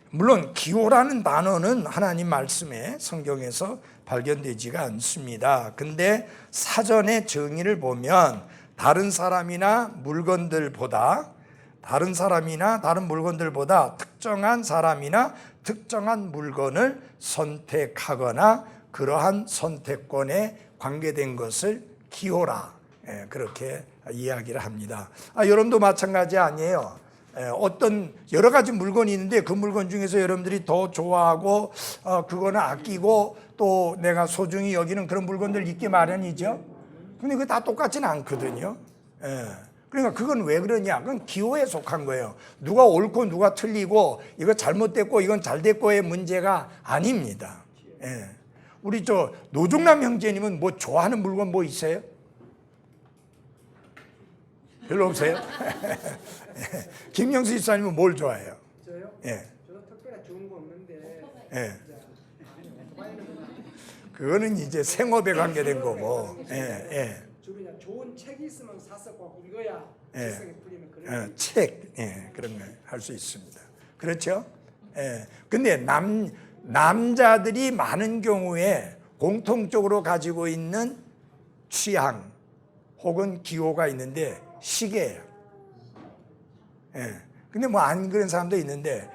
Speaker 1: 물론 기호라는 단어는 하나님 말씀에 성경에서 발견되지가 않습니다. 근데 사전의 정의를 보면 다른 사람이나 물건들보다 특정한 사람이나 특정한 물건을 선택하거나 그러한 선택권에 관계된 것을 기호라, 그렇게 이야기를 합니다. 여러분도 마찬가지 아니에요. 어떤 여러 가지 물건이 있는데 그 물건 중에서 여러분들이 더 좋아하고 그거는 아끼고 또 내가 소중히 여기는 그런 물건들 있기 마련이죠. 근데 그게 다 똑같지는 않거든요. 그러니까 그건 왜 그러냐? 그건 기호에 속한 거예요. 누가 옳고 누가 틀리고 이거 잘못됐고 이건 잘됐고의 문제가 아닙니다. 우리 노종남 형제님은 뭐 좋아하는 물건 뭐 있어요? 별로 없어요? 김영수 집사님은 뭘 좋아해요?
Speaker 2: 저요? 저도 특별히 좋은 거 없는데.
Speaker 1: 그거는 이제 생업에 관계된 거고.
Speaker 2: 주로 그냥 좋은 책이 있으면 사서 꼭 읽어야 지성이 풀리는 그런.
Speaker 1: 책, 그런 거 할 수 있습니다. 그렇죠? 근데 남자들이 많은 경우에 공통적으로 가지고 있는 취향 혹은 기호가 있는데 시계예요. 근데 뭐 안 그런 사람도 있는데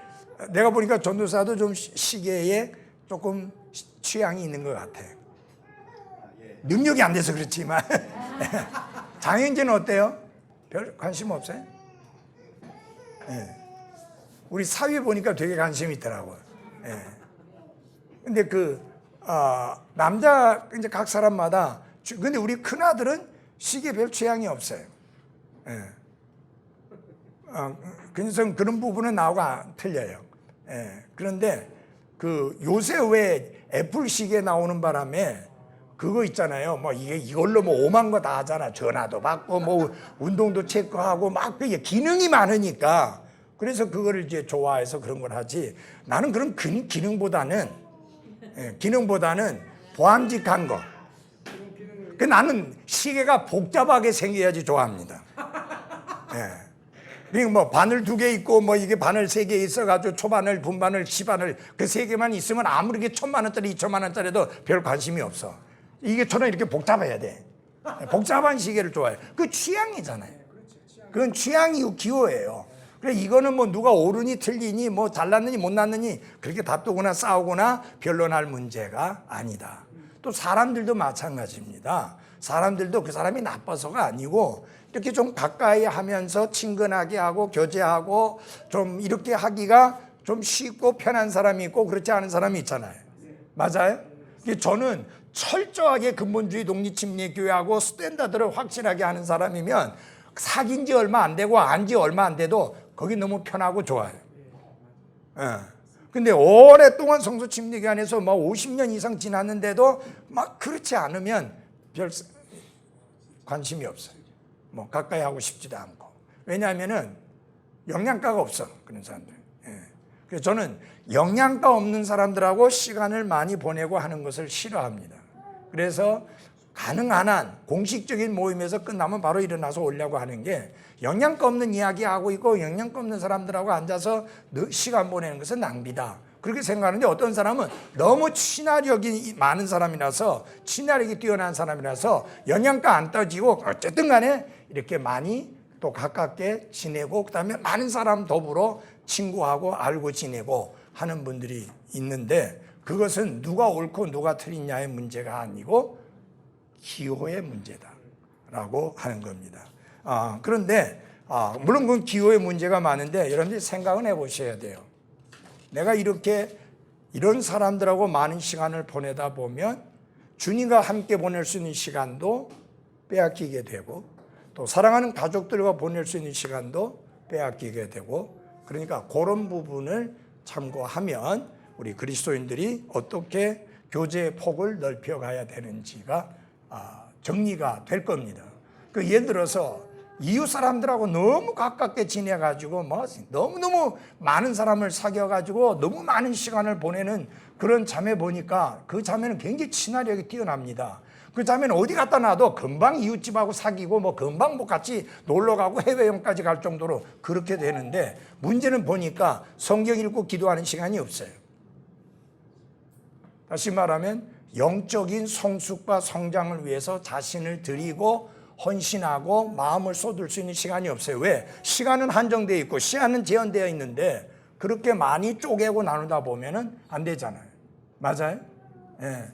Speaker 1: 내가 보니까 전도사도 좀 시계에 조금 취향이 있는 것 같아. 능력이 안 돼서 그렇지만. 장영재는 어때요? 별 관심 없어요? 우리 사위 보니까 되게 관심이 있더라고요. 근데 남자 이제 각 사람마다 근데 우리 큰 아들은 시계 별 취향이 없어요. 그래서 그런 부분은 나하고 틀려요. 그런데 요새 왜 애플 시계 나오는 바람에 그거 있잖아요. 뭐 이걸로 뭐 오만 거 다 하잖아. 전화도 받고 뭐 운동도 체크하고 막 그게 기능이 많으니까 그래서 그거를 이제 좋아해서 그런 걸 하지. 나는 그런 기능보다는 보안직한 거. 나는 시계가 복잡하게 생겨야지 좋아합니다. 그러니까 뭐 바늘 2개 있고 뭐 이게 바늘 3개 있어가지고 초바늘, 분바늘, 시바늘 그 3개만 있으면 아무리 1,000만 원짜리, 2,000만 원짜리도 별 관심이 없어. 이게 저는 이렇게 복잡해야 돼. 복잡한 시계를 좋아해요. 그 취향이잖아요. 그건 취향이고 기호예요. 그래 이거는 뭐 누가 옳으니 틀리니 뭐 잘났느니 못났느니 그렇게 다투거나 싸우거나 변론할 문제가 아니다. 또 사람들도 마찬가지입니다. 사람들도 그 사람이 나빠서가 아니고 이렇게 좀 가까이 하면서 친근하게 하고 교제하고 좀 이렇게 하기가 좀 쉽고 편한 사람이 있고 그렇지 않은 사람이 있잖아요. 맞아요? 저는 철저하게 근본주의 독립침례교회하고 스탠다드를 확실하게 하는 사람이면 사귄 지 얼마 안 되고 안 지 얼마 안 돼도 거기 너무 편하고 좋아요. 근데 오랫동안 성서 침례교회 안에서 막 50년 이상 지났는데도 막 그렇지 않으면 별 관심이 없어요. 뭐 가까이 하고 싶지도 않고. 왜냐하면은 영양가가 없어 그런 사람들. 그래서 저는 영양가 없는 사람들하고 시간을 많이 보내고 하는 것을 싫어합니다. 그래서 가능한 한 공식적인 모임에서 끝나면 바로 일어나서 오려고 하는 게 영양가 없는 이야기하고 있고 영양가 없는 사람들하고 앉아서 시간 보내는 것은 낭비다. 그렇게 생각하는데 어떤 사람은 너무 친화력이 많은 사람이라서 친화력이 뛰어난 사람이라서 영양가 안 따지고 어쨌든 간에 이렇게 많이 또 가깝게 지내고 그다음에 많은 사람 더불어 친구하고 알고 지내고 하는 분들이 있는데 그것은 누가 옳고 누가 틀리냐의 문제가 아니고 기호의 문제다라고 하는 겁니다. 그런데 물론 그건 기호의 문제가 많은데 여러분들이 생각은 해보셔야 돼요. 내가 이런 사람들하고 많은 시간을 보내다 보면 주님과 함께 보낼 수 있는 시간도 빼앗기게 되고 또 사랑하는 가족들과 보낼 수 있는 시간도 빼앗기게 되고 그러니까 그런 부분을 참고하면 우리 그리스도인들이 어떻게 교제의 폭을 넓혀가야 되는지가 정리가 될 겁니다. 예를 들어서 이웃 사람들하고 너무 가깝게 지내가지고 뭐 너무너무 많은 사람을 사귀어가지고 너무 많은 시간을 보내는 그런 자매 보니까 그 자매는 굉장히 친화력이 뛰어납니다. 그 자매는 어디 갖다 놔도 금방 이웃집하고 사귀고 뭐 금방 뭐 같이 놀러가고 해외여행까지 갈 정도로 그렇게 되는데 문제는 보니까 성경 읽고 기도하는 시간이 없어요. 다시 말하면 영적인 성숙과 성장을 위해서 자신을 드리고 헌신하고 마음을 쏟을 수 있는 시간이 없어요. 왜? 시간은 한정되어 있고 시간은 제한되어 있는데 그렇게 많이 쪼개고 나누다 보면은 안 되잖아요. 맞아요? 예.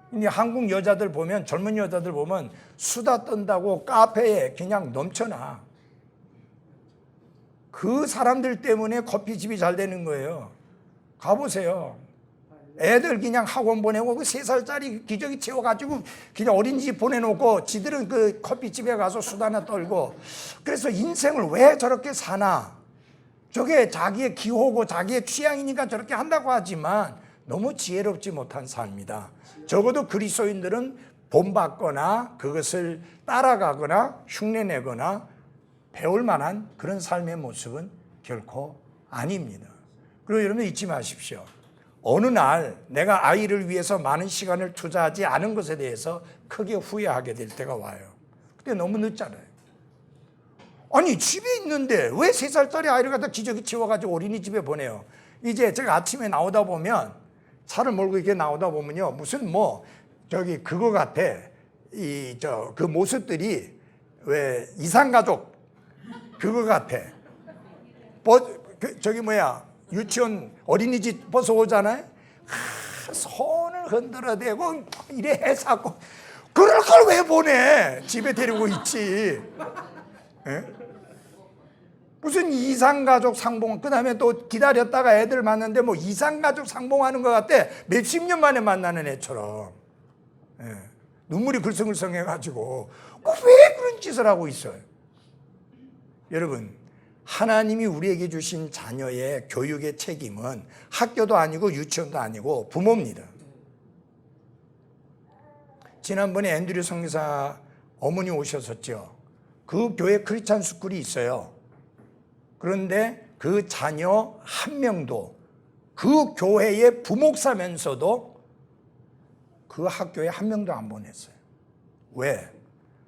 Speaker 1: 근데 한국 여자들 보면, 젊은 여자들 보면 수다 떤다고 카페에 그냥 넘쳐나. 그 사람들 때문에 커피집이 잘 되는 거예요. 가보세요. 애들 그냥 학원 보내고 그 3살짜리 기저귀 채워가지고 그냥 어린이집 보내놓고 지들은 그 커피집에 가서 수다나 떨고. 그래서 인생을 왜 저렇게 사나? 저게 자기의 기호고 자기의 취향이니까 저렇게 한다고 하지만 너무 지혜롭지 못한 삶이다. 적어도 그리스도인들은 본받거나 그것을 따라가거나 흉내내거나 배울 만한 그런 삶의 모습은 결코 아닙니다. 그리고 여러분 잊지 마십시오. 어느 날 내가 아이를 위해서 많은 시간을 투자하지 않은 것에 대해서 크게 후회하게 될 때가 와요. 그때 너무 늦잖아요. 아니 집에 있는데 왜 3살짜리 아이를 갖다 기저귀 채워가지고 어린이집에 보내요. 이제 제가 아침에 나오다 보면 차를 몰고 이렇게 나오다 보면요 무슨 저기 그거 같아. 그 모습들이 왜 이상가족 그거 같아. 저기 유치원 어린이집 버스 오잖아요. 손을 흔들어대고 이래 해서 그럴 걸 왜 보내? 집에 데리고 있지. 에? 무슨 이상가족 상봉, 그 다음에 또 기다렸다가 애들 만났는데 이상가족 상봉하는 것 같아. 몇십 년 만에 만나는 애처럼. 예. 눈물이 글썽글썽해가지고 왜 그런 짓을 하고 있어요? 여러분, 하나님이 우리에게 주신 자녀의 교육의 책임은 학교도 아니고 유치원도 아니고 부모입니다. 지난번에 앤드류 선교사 어머니 오셨었죠. 그 교회 크리스찬 스쿨이 있어요. 그런데 그 자녀 한 명도 그 교회의 부목사면서도 그 학교에 한 명도 안 보냈어요. 왜?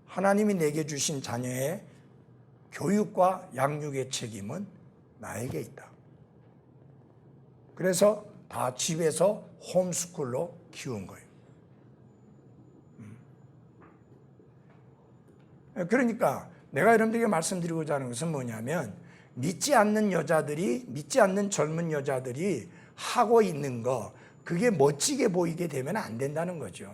Speaker 1: 하나님이 내게 주신 자녀의 교육과 양육의 책임은 나에게 있다. 그래서 다 집에서 홈스쿨로 키운 거예요. 그러니까 내가 여러분들에게 말씀드리고자 하는 것은 뭐냐면 믿지 않는 여자들이, 믿지 않는 젊은 여자들이 하고 있는 거, 그게 멋지게 보이게 되면 안 된다는 거죠.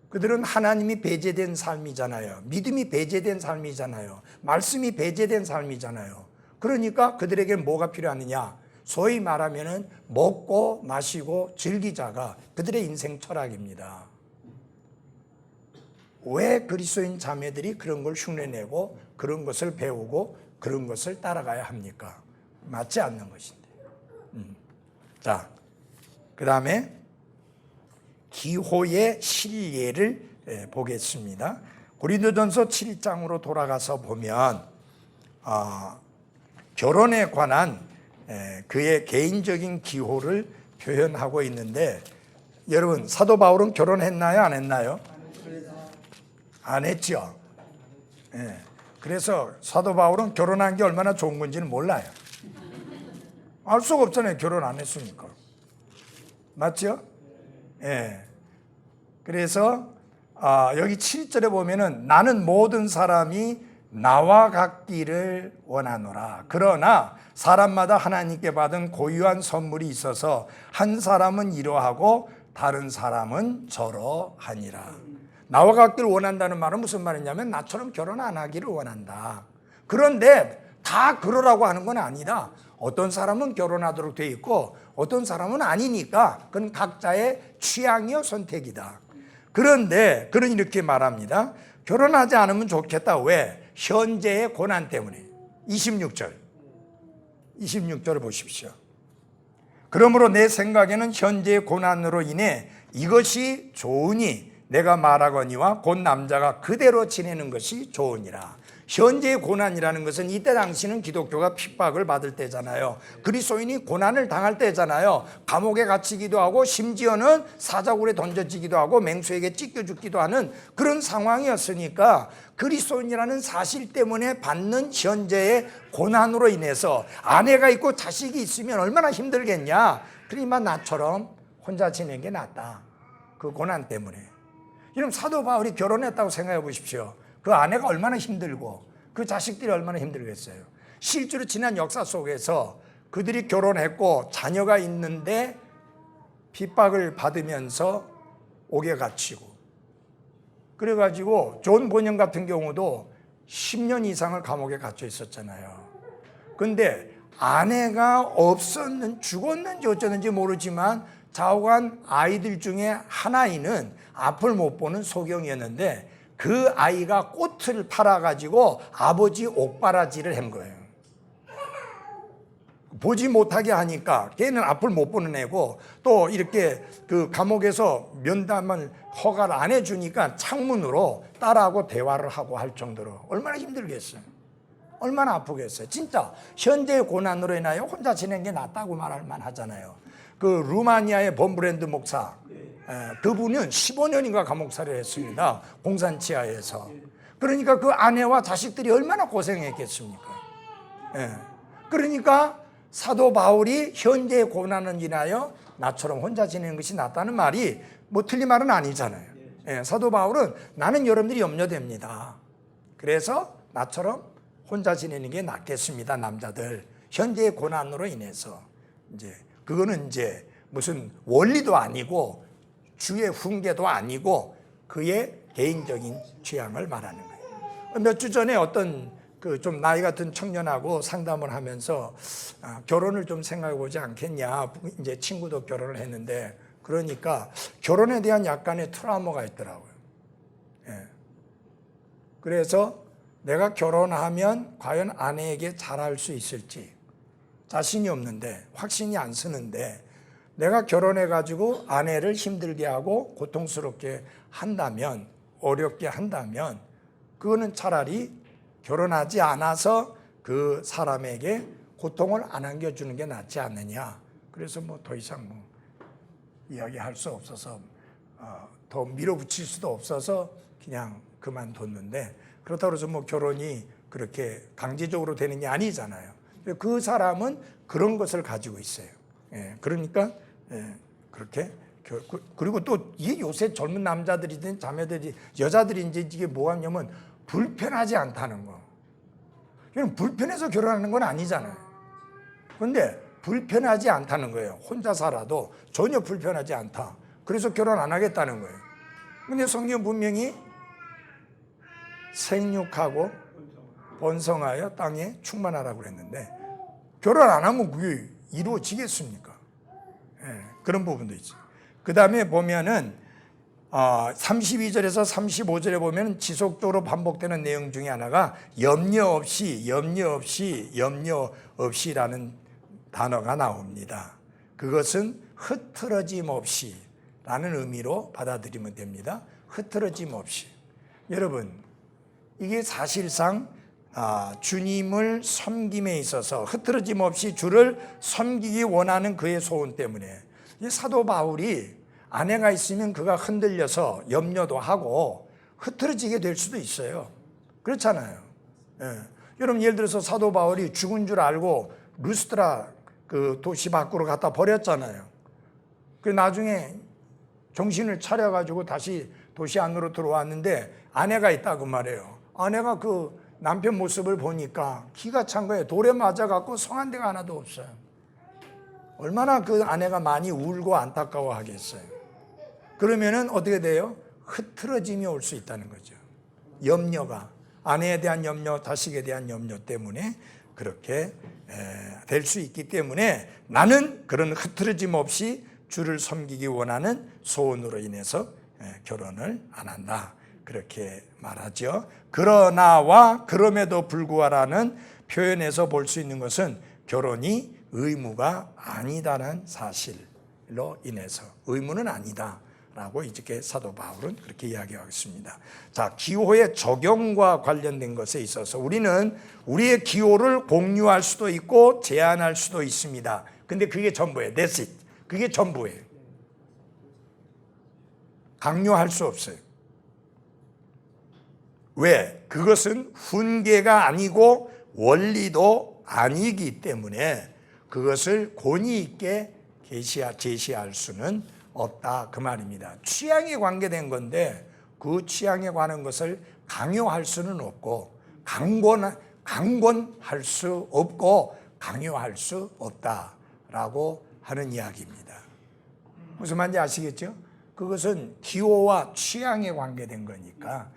Speaker 1: 그들은 하나님이 배제된 삶이잖아요. 믿음이 배제된 삶이잖아요. 말씀이 배제된 삶이잖아요. 그러니까 그들에게 뭐가 필요하느냐? 소위 말하면 먹고 마시고 즐기자가 그들의 인생 철학입니다. 왜 그리스도인 자매들이 그런 걸 흉내내고 그런 것을 배우고 그런 것을 따라가야 합니까? 맞지 않는 것인데. 자, 그 다음에 기호의 실례를 보겠습니다. 고린도전서 7장으로 돌아가서 보면 결혼에 관한 그의 개인적인 기호를 표현하고 있는데, 여러분 사도 바울은 결혼했나요? 안 했나요? 안 했죠. 그래서 사도 바울은 결혼한 게 얼마나 좋은 건지는 몰라요. 알 수가 없잖아요. 결혼 안 했으니까. 맞죠? 그래서 여기 7절에 보면은 나는 모든 사람이 나와 같기를 원하노라. 그러나 사람마다 하나님께 받은 고유한 선물이 있어서 한 사람은 이러하고 다른 사람은 저러하니라. 나와 같기를 원한다는 말은 무슨 말이냐면 나처럼 결혼 안 하기를 원한다. 그런데 다 그러라고 하는 건 아니다. 어떤 사람은 결혼하도록 돼 있고 어떤 사람은 아니니까 그건 각자의 취향이요 선택이다. 그런데 그는 이렇게 말합니다. 결혼하지 않으면 좋겠다. 왜? 현재의 고난 때문에. 26절을 보십시오. 그러므로 내 생각에는 현재의 고난으로 인해 이것이 좋으니 내가 말하거니와 곧 남자가 그대로 지내는 것이 좋으니라. 현재의 고난이라는 것은 이때 당시는 기독교가 핍박을 받을 때잖아요. 그리스도인이 고난을 당할 때잖아요. 감옥에 갇히기도 하고 심지어는 사자굴에 던져지기도 하고 맹수에게 찢겨 죽기도 하는 그런 상황이었으니까 그리스도인이라는 사실 때문에 받는 현재의 고난으로 인해서 아내가 있고 자식이 있으면 얼마나 힘들겠냐. 그러니까 나처럼 혼자 지내는 게 낫다. 그 고난 때문에. 여러분 사도 바울이 결혼했다고 생각해 보십시오. 그 아내가 얼마나 힘들고 그 자식들이 얼마나 힘들겠어요. 실제로 지난 역사 속에서 그들이 결혼했고 자녀가 있는데 핍박을 받으면서 옥에 갇히고, 그래가지고 존 본연 같은 경우도 10년 이상을 감옥에 갇혀 있었잖아요. 근데 아내가 죽었는지 어쩌는지 모르지만 좌우간 아이들 중에 하나이는 앞을 못 보는 소경이었는데 그 아이가 꽃을 팔아가지고 아버지 옥바라지를 한 거예요. 보지 못하게 하니까 걔는 앞을 못 보는 애고, 또 이렇게 그 감옥에서 면담을 허가를 안 해주니까 창문으로 딸하고 대화를 하고 할 정도로 얼마나 힘들겠어요. 얼마나 아프겠어요. 진짜 현재의 고난으로 인하여 혼자 지낸 게 낫다고 말할 만하잖아요. 그 루마니아의 본브랜드 목사, 그분은 15년인가 감옥살이를 했습니다. 공산 치하에서. 그러니까 그 아내와 자식들이 얼마나 고생했겠습니까. 그러니까 사도 바울이 현재의 고난을 인하여 나처럼 혼자 지내는 것이 낫다는 말이 뭐 틀린 말은 아니잖아요. 사도 바울은 나는 여러분들이 염려됩니다. 그래서 나처럼 혼자 지내는 게 낫겠습니다, 남자들. 현재의 고난으로 인해서. 이제 그거는 이제 무슨 원리도 아니고 주의 훈계도 아니고 그의 개인적인 취향을 말하는 거예요. 몇 주 전에 어떤 그 좀 나이 같은 청년하고 상담을 하면서 결혼을 좀 생각해 보지 않겠냐. 이제 친구도 결혼을 했는데, 그러니까 결혼에 대한 약간의 트라우마가 있더라고요. 그래서 내가 결혼하면 과연 아내에게 잘할 수 있을지 자신이 없는데, 확신이 안 서는데, 내가 결혼해가지고 아내를 힘들게 하고 고통스럽게 한다면, 어렵게 한다면, 그거는 차라리 결혼하지 않아서 그 사람에게 고통을 안 안겨주는 게 낫지 않느냐. 그래서 뭐 더 이상 뭐 이야기할 수 없어서 더 밀어붙일 수도 없어서 그냥 그만뒀는데, 그렇다고 해서 뭐 결혼이 그렇게 강제적으로 되는 게 아니잖아요. 그 사람은 그런 것을 가지고 있어요. 그러니까 그렇게. 그리고 또 이게 요새 젊은 남자들이든 자매들이 여자들이 이제 이게 뭐냐면 불편하지 않다는 거. 그냥 불편해서 결혼하는 건 아니잖아요. 그런데 불편하지 않다는 거예요. 혼자 살아도 전혀 불편하지 않다. 그래서 결혼 안 하겠다는 거예요. 근데 성경 분명히 생육하고 번성하여 땅에 충만하라고 그랬는데 결혼 안 하면 그게 이루어지겠습니까? 그런 부분도 있죠. 그 다음에 보면은 32절에서 35절에 보면 지속적으로 반복되는 내용 중에 하나가 염려 없이라는 단어가 나옵니다. 그것은 흐트러짐 없이라는 의미로 받아들이면 됩니다. 흐트러짐 없이. 여러분, 이게 사실상 주님을 섬김에 있어서 흐트러짐 없이 주를 섬기기 원하는 그의 소원 때문에, 이 사도 바울이 아내가 있으면 그가 흔들려서 염려도 하고 흐트러지게 될 수도 있어요. 그렇잖아요. 여러분, 예를 들어서 사도 바울이 죽은 줄 알고 루스드라 그 도시 밖으로 갖다 버렸잖아요. 그 나중에 정신을 차려가지고 다시 도시 안으로 들어왔는데 아내가 있다고 말해요. 아내가 그 남편 모습을 보니까 기가 찬 거예요. 돌에 맞아갖고 성한 데가 하나도 없어요. 얼마나 그 아내가 많이 울고 안타까워 하겠어요. 그러면은 어떻게 돼요? 흐트러짐이 올 수 있다는 거죠. 염려가, 아내에 대한 염려, 자식에 대한 염려 때문에 그렇게 될 수 있기 때문에 나는 그런 흐트러짐 없이 주를 섬기기 원하는 소원으로 인해서 결혼을 안 한다. 그렇게 말하죠. 그러나와 그럼에도 불구하라는 표현에서 볼 수 있는 것은 결혼이 의무가 아니다는 사실로 인해서 의무는 아니다 라고 이렇게 사도 바울은 그렇게 이야기하고 있습니다. 자, 기호의 적용과 관련된 것에 있어서 우리는 우리의 기호를 공유할 수도 있고 제한할 수도 있습니다. 근데 그게 전부예요. That's it. 그게 전부예요. 강요할 수 없어요. 왜? 그것은 훈계가 아니고 원리도 아니기 때문에 그것을 권위 있게 제시할 수는 없다 그 말입니다. 취향에 관계된 건데 그 그 취향에 관한 것을 강요할 수는 없고 강권할 수 없고 강요할 수 없다라고 하는 이야기입니다. 무슨 말인지 아시겠죠? 그것은 기호와 취향에 관계된 거니까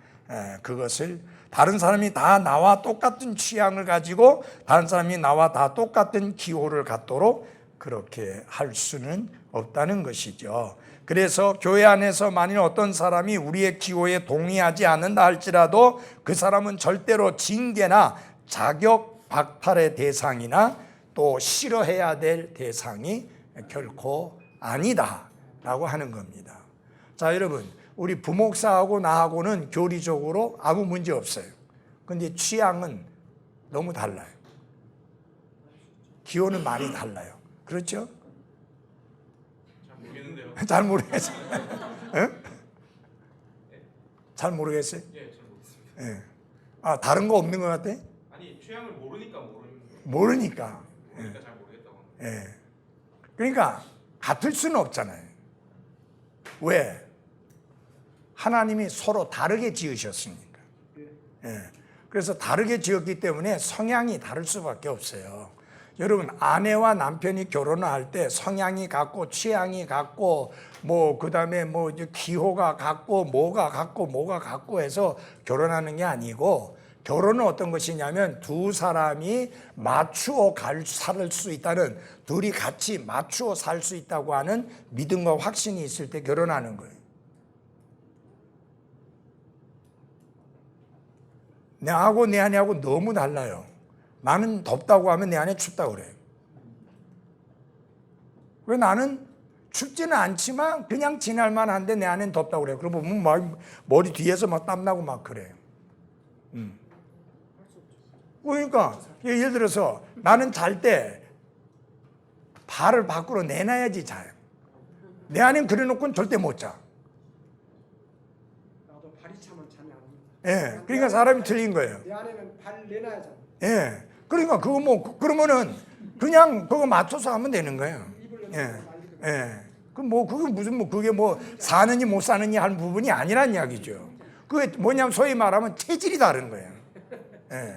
Speaker 1: 그것을 다른 사람이 다 나와 똑같은 취향을 가지고 다른 사람이 나와 다 똑같은 기호를 갖도록 그렇게 할 수는 없다는 것이죠. 그래서 교회 안에서 만일 어떤 사람이 우리의 기호에 동의하지 않는다 할지라도 그 사람은 절대로 징계나 자격 박탈의 대상이나 또 싫어해야 될 대상이 결코 아니다라고 하는 겁니다. 자, 여러분, 우리 부목사하고 나하고는 교리적으로 아무 문제 없어요. 근데 취향은 너무 달라요. 기호는 많이 달라요. 그렇죠?
Speaker 3: 잘 모르겠는데요.
Speaker 1: 잘 모르겠어요. 응? 잘 모르겠어요?
Speaker 3: 예, 잘 모르겠습니다.
Speaker 1: 예. 아, 다른 거 없는 것 같아?
Speaker 3: 아니 취향을 모르니까
Speaker 1: 모르니까.
Speaker 3: 잘 모르겠다고.
Speaker 1: 예. 그러니까 같을 수는 없잖아요. 왜? 하나님이 서로 다르게 지으셨으니까. 예. 그래서 다르게 지었기 때문에 성향이 다를 수밖에 없어요. 여러분, 아내와 남편이 결혼을 할 때 성향이 같고 취향이 같고 뭐 그다음에 뭐 기호가 같고 뭐가 같고 해서 결혼하는 게 아니고, 결혼은 어떤 것이냐면 두 사람이 맞추어 살 수 있다는, 둘이 같이 맞추어 살 수 있다고 하는 믿음과 확신이 있을 때 결혼하는 거예요. 나하고 내 아내하고 너무 달라요. 나는 덥다고 하면 내 아내 춥다고 그래요. 왜? 나는 춥지는 않지만 그냥 지날만 한데 내 아내는 덥다고 그래요. 그러면 막 머리 뒤에서 막 땀나고 막 그래요. 그러니까 예를 들어서 나는 잘 때 발을 밖으로 내놔야지 자요. 내 아내는 그래놓고는 절대 못 자.
Speaker 2: 나도 발이 차면 잠이 안 옵니다.
Speaker 1: 예, 그러니까 사람이 틀린 거예요.
Speaker 2: 내 안에는 발 내놔야 잠.
Speaker 1: 예, 그러니까 그거 뭐 그러면은 그냥 그거 맞춰서 하면 되는 거예요. 예, 예. 그 뭐 그게 무슨 뭐 그게 뭐 사느니 못 사느니 할 부분이 아니란 이야기죠. 그게 뭐냐면 소위 말하면 체질이 다른 거예요. 예.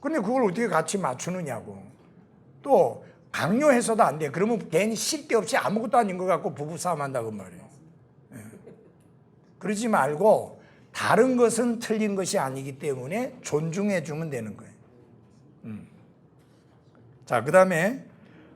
Speaker 1: 근데 그걸 어떻게 같이 맞추느냐고. 또 강요해서도 안 돼. 그러면 괜히 쉴 데 없이 아무것도 아닌 것 같고 부부싸움 한다고 말이에요. 예. 그러지 말고 다른 것은 틀린 것이 아니기 때문에 존중해 주면 되는 거예요. 자, 그 다음에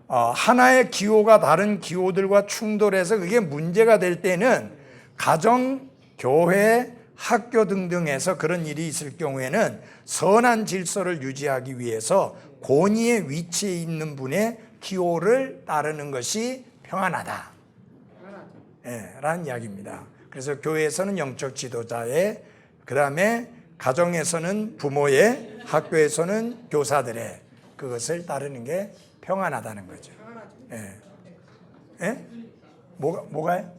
Speaker 1: 하나의 기호가 다른 기호들과 충돌해서 그게 문제가 될 때는 가정, 교회, 학교 등등에서 그런 일이 있을 경우에는 선한 질서를 유지하기 위해서 권위의 위치에 있는 분의 기호를 따르는 것이 평안하다, 라는 이야기입니다. 그래서 교회에서는 영적 지도자의, 그 다음에 가정에서는 부모의, 학교에서는 교사들의 그것을 따르는 게 평안하다는 거죠. 예. 예? 뭐가요?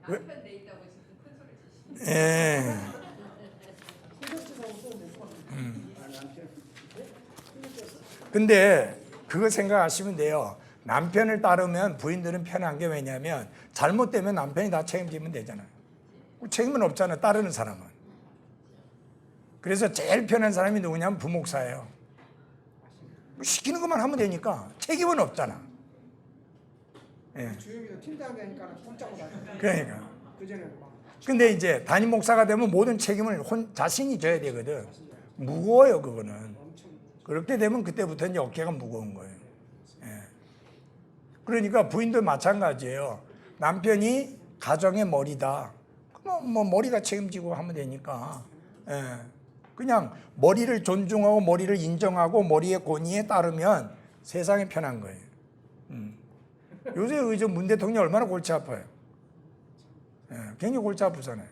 Speaker 4: 남편 내 있다고 지금 큰 소리 치시네.
Speaker 1: 예. 근데 그거 생각하시면 돼요. 남편을 따르면 부인들은 편한 게 왜냐면 잘못되면 남편이 다 책임지면 되잖아요. 책임은 없잖아요, 따르는 사람은. 그래서 제일 편한 사람이 누구냐면 부목사예요. 시키는 것만 하면 되니까 책임은 없잖아. 예.
Speaker 2: 주영이도 팀장 되니까 꼼짝도 안 해.
Speaker 1: 그러니까.
Speaker 2: 그전에는 막
Speaker 1: 근데 이제 담임 목사가 되면 모든 책임을 자신이 져야 되거든. 무거워요, 그거는.
Speaker 2: 엄청
Speaker 1: 그렇게 되면 그때부터 이제 어깨가 무거운 거예요. 예. 그러니까 부인도 마찬가지예요. 남편이 가정의 머리다. 뭐 머리가 책임지고 하면 되니까. 예. 그냥 머리를 존중하고 머리를 인정하고 머리의 권위에 따르면 세상이 편한 거예요. 요새 문 대통령이 얼마나 골치 아파요. 예, 굉장히 골치 아프잖아요.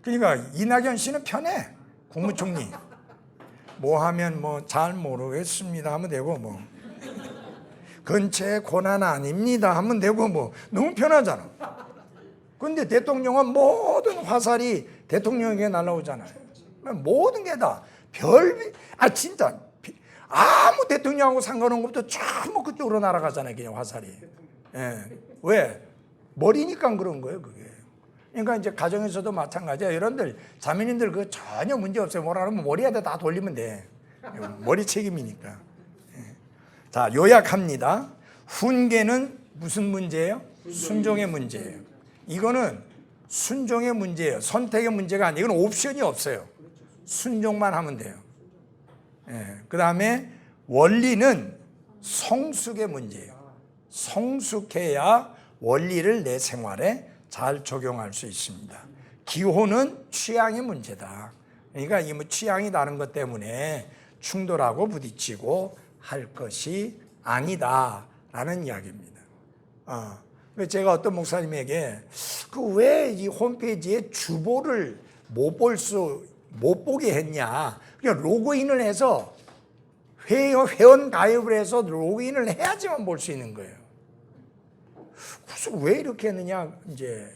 Speaker 1: 그러니까 이낙연 씨는 편해. 국무총리. 뭐 하면 뭐 잘 모르겠습니다 하면 되고, 뭐 근처에 고난 아닙니다 하면 되고, 뭐 너무 편하잖아. 근데 대통령은 모든 화살이 대통령에게 날아오잖아요. 모든 게 다 진짜 아무 대통령하고 상관없는 것도 전부 그쪽으로 날아가잖아요, 그냥 화살이. 예. 왜? 머리니까 그런 거예요, 그게. 그러니까 이제 가정에서도 마찬가지야. 여러분들 자매님들 그거 전혀 문제 없어요. 뭐라 하면 머리에다 다 돌리면 돼. 머리 책임이니까. 자, 요약합니다. 훈계는 무슨 문제예요? 순종의 문제예요. 이거는 순종의 문제예요. 선택의 문제가 아니에요. 이건 옵션이 없어요. 순종만 하면 돼요. 그 다음에 원리는 성숙의 문제예요. 성숙해야 원리를 내 생활에 잘 적용할 수 있습니다. 기호는 취향의 문제다. 그러니까 이 뭐 취향이 다른 것 때문에 충돌하고 부딪히고 할 것이 아니다라는 이야기입니다. 제가 어떤 목사님에게 그 왜 이 홈페이지에 주보를 못 보게 했냐? 그러니까 로그인을 해서 회원 가입을 해서 로그인을 해야지만 볼 수 있는 거예요. 그래서 왜 이렇게 했느냐? 이제